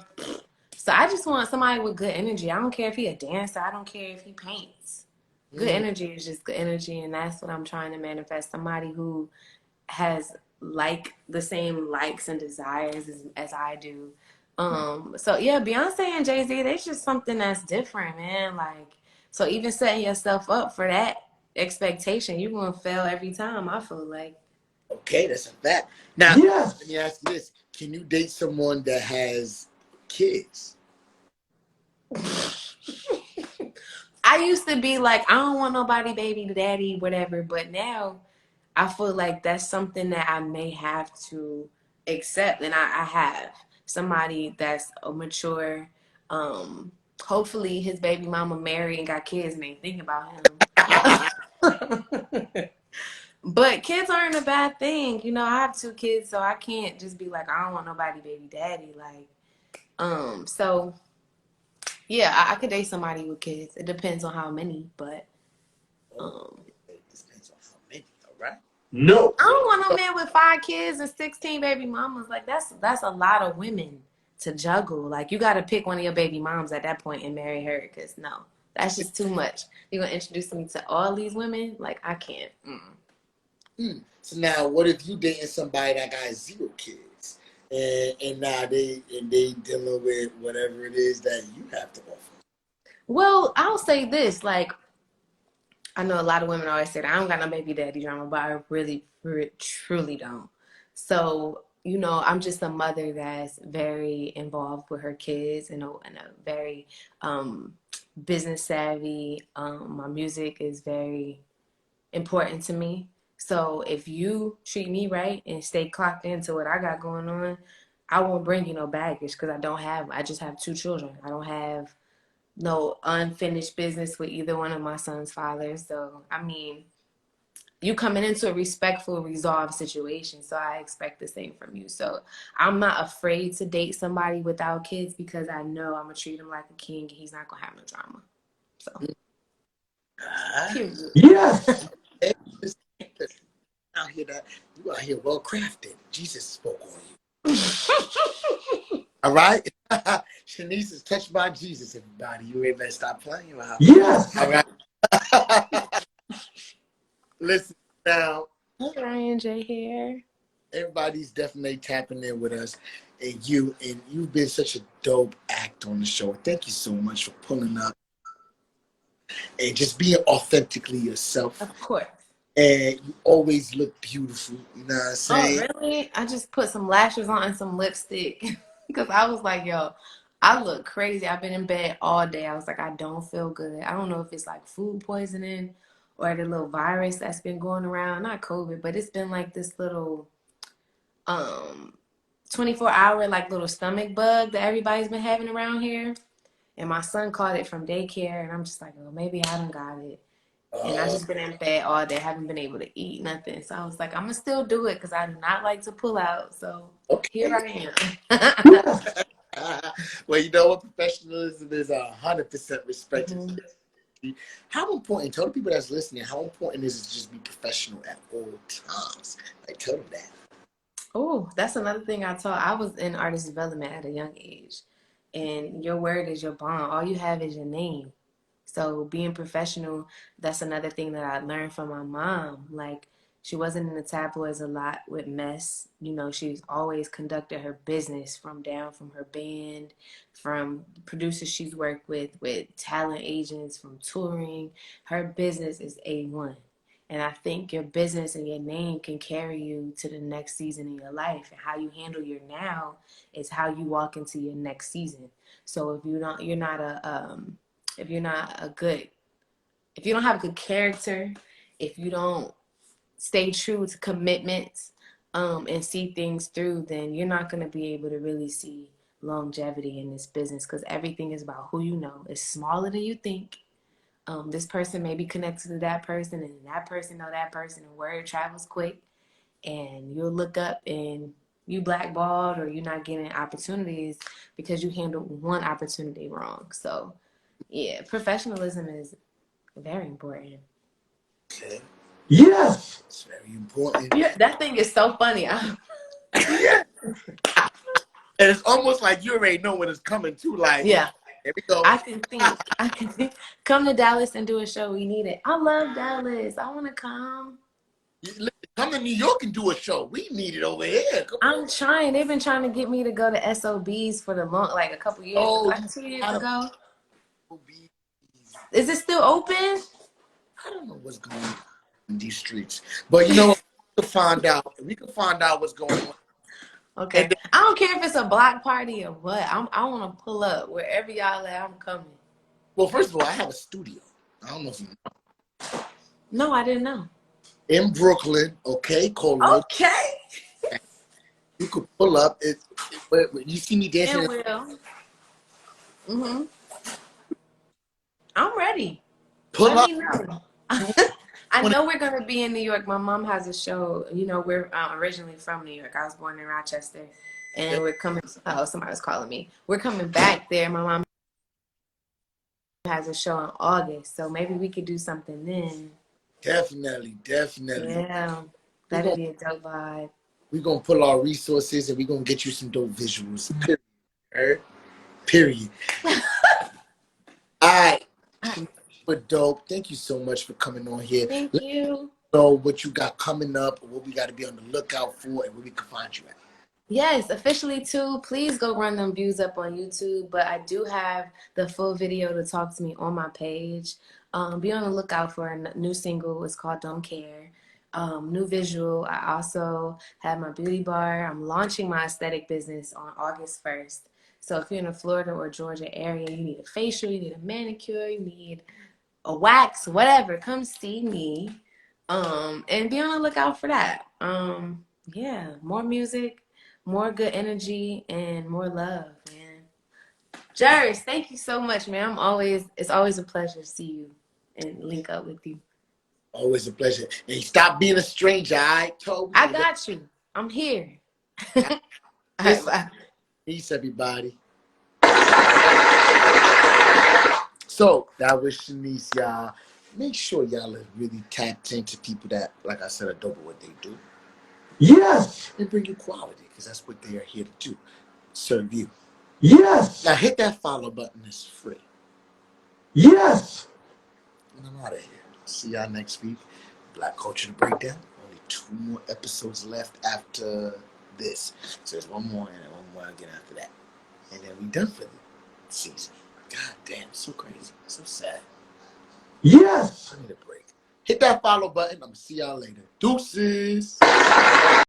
So I just want somebody with good energy. I don't care if he a dancer. I don't care if he paints. Good energy is just good energy, and that's what I'm trying to manifest. Somebody who has like the same likes and desires as I do. So yeah, Beyonce and JErzey, there's just something that's different, man. Like, so even setting yourself up for that expectation, you're gonna fail every time, I feel like. Okay, that's a fact. Now, Yes. let me ask you this: can you date someone that has kids? I used to be like, I don't want nobody baby daddy, whatever, but now I feel like that's something that I may have to accept, and I have somebody that's a mature. Hopefully, his baby mama married and got kids and ain't thinking about him. But kids aren't a bad thing, you know. I have 2 kids, so I can't just be like, I don't want nobody baby daddy. Like, so yeah, I could date somebody with kids. It depends on how many, but It depends on how many, all right? No. I don't want no man with 5 kids and 16 baby mamas. Like that's a lot of women to juggle. Like you got to pick one of your baby moms at that point and marry her. Cause no, that's just too much. You're gonna introduce me to all these women? Like I can't. So now, what if you dating somebody that got 0 kids, and now they dealing with whatever it is that you have to offer? Well, I'll say this. Like I know a lot of women always say that I don't got no baby daddy drama, but I really, truly don't. So, you know, I'm just a mother that's very involved with her kids and a very business savvy. My music is very important to me. So if you treat me right and stay clocked into what I got going on, I won't bring you no baggage because I just have 2 children. I don't have no unfinished business with either one of my son's fathers. So, I mean, you coming into a respectful, resolved situation. So I expect the same from you. So I'm not afraid to date somebody without kids because I know I'm going to treat him like a king and he's not going to have no drama. So, period. Yes. Out here that you out here well crafted. Jesus spoke on you. All right, Shenice is touched by Jesus. Everybody, you ain't better stop playing with her. Yes. All right. Listen now. Hey, Ryan J here. Everybody's definitely tapping in with us, and you've been such a dope act on the show. Thank you so much for pulling up and just being authentically yourself. Of course. And you always look beautiful. You know what I'm Oh, saying? really? I just put some lashes on and some lipstick because I was like, yo, I look crazy. I've been in bed all day. I was like, I don't feel good. I don't know if it's like food poisoning or the little virus that's been going around. Not COVID, but it's been like this little 24-hour like little stomach bug that everybody's been having around here. And my son caught it from daycare, and I'm just like, oh, maybe I done got it. And I just been in bed all day, haven't been able to eat nothing. So I was like, I'm gonna still do it because I do not like to pull out. So here Okay. I am. Yes. Well, you know what? Professionalism is 100% respected. Mhm. How important, tell the people that's listening, how important is it to just be professional at all times? Like, tell them that. Oh, that's another thing I taught. I was in artist development at a young age, and your word is your bond. All you have is your name. So being professional, that's another thing that I learned from my mom. Like she wasn't in the tabloids a lot with mess. You know, she's always conducted her business from her band, from producers she's worked with talent agents, from touring. Her business is A1. And I think your business and your name can carry you to the next season in your life. And how you handle your now is how you walk into your next season. So if you're not a good, if you don't have good character, if you don't stay true to commitments, and see things through, then you're not going to be able to really see longevity in this business because everything is about who you know. It's smaller than you think. This person may be connected to that person, and that person know that person, and word travels quick. And you'll look up and you blackballed or you're not getting opportunities because you handled one opportunity wrong. So, yeah, professionalism is very important. Okay. Yes. It's very important. Yeah, that thing is so funny. Yeah. And it's almost like you already know when it's coming too. Like, Yeah, here we go. I can think. I can think. Come to Dallas and do a show. We need it. I love Dallas. I want to come. Come to New York and do a show. We need it over here. Come on. I'm trying. They've been trying to get me to go to SOBs for the long, like a couple years, Oh, like 2 years ago. I Is it still open? don't know what's going on in these streets, but you know what? We can find out. We can find out what's going on. Okay. And then, I don't care if it's a block party or what. I want to pull up wherever y'all at. I'm coming. well, first of all, I have a studio. I don't know if you know. No, I didn't know. In Brooklyn, okay, called Low. Okay. You could pull up. But you see me dancing. And will. Mhm. I'm ready. Pull Let up. me know. I know we're gonna be in New York. My mom has a show. You know, we're originally from New York. I was born in Rochester, and we're coming. Oh, somebody was calling me. We're coming back there. My mom has a show in August, so maybe we could do something then. Definitely. Yeah, that'd be a dope vibe. We're gonna pull our resources and we're gonna get you some dope visuals. Period. Period. All right. But dope. Thank you so much for coming on here. Thank Let you. us know what you got coming up, what we got to be on the lookout for, and where we can find you at. Yes, officially too. Please go run them views up on YouTube. But I do have the full video to talk to me on my page. Be on the lookout for a new single. It's called Don't Care. New visual. I also have my beauty bar. I'm launching my aesthetic business on August 1st. So if you're in the Florida or Georgia area, you need a facial, you need a manicure, you need a wax, whatever, come see me. And be on the lookout for that. Yeah, more music, more good energy, and more love, man. JErzey, thank you so much, man. It's always a pleasure to see you and link up with you. Always a pleasure. And stop being a stranger, all right, Toby? I got you. I'm here. All right, bye. Peace, everybody. So that was Shenice, y'all. Make sure y'all are really tapped into people that, like I said, are dope at what they do. Yes. And bring you quality, because that's what they are here to do. Serve you. Yes. Now hit that follow button. It's free. Yes. And I'm out of here. See y'all next week. Black Culture Breakdown. Only 2 more episodes left after this. So there's 1 more and then 1 more again after that. And then we done for the season. God damn, so crazy. So sad. Yes. I need a break. Hit that follow button. I'm going to see y'all later. Deuces.